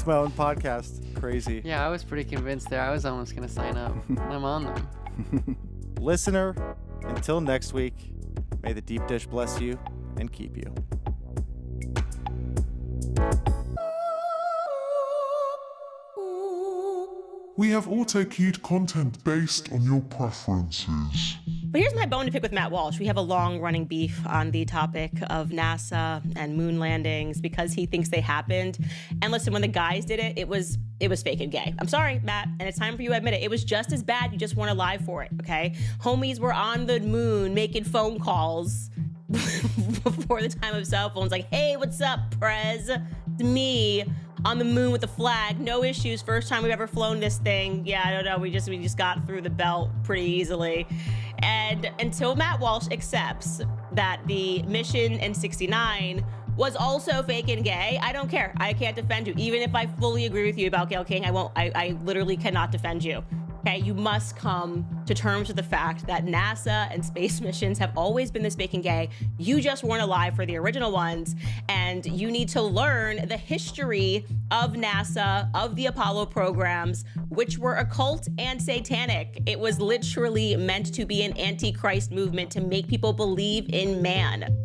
Speaker 1: my own podcast. Crazy.
Speaker 2: Yeah, I was pretty convinced there. I was almost going to sign up. I'm on them.
Speaker 1: Listener, until next week, may the deep dish bless you and keep you.
Speaker 5: We have auto-queued content based on your preferences.
Speaker 6: But here's my bone to pick with Matt Walsh. We have a long-running beef on the topic of NASA and moon landings because he thinks they happened. And listen, when the guys did it, it was fake and gay. I'm sorry, Matt, and it's time for you to admit it. It was just as bad. You just weren't alive for it, okay? Homies were on the moon making phone calls before the time of cell phones. Like, hey, what's up, Prez? It's me on the moon with a flag. No issues. First time we've ever flown this thing. Yeah, I don't know. We just got through the belt pretty easily. And until Matt Walsh accepts that the mission in 69 was also fake and gay, I don't care. I can't defend you. Even if I fully agree with you about Gayle King, I literally cannot defend you. Okay, you must come to terms with the fact that NASA and space missions have always been this fake and gay. You just weren't alive for the original ones, and you need to learn the history of NASA, of the Apollo programs, which were occult and satanic. It was literally meant to be an antichrist movement to make people believe in man.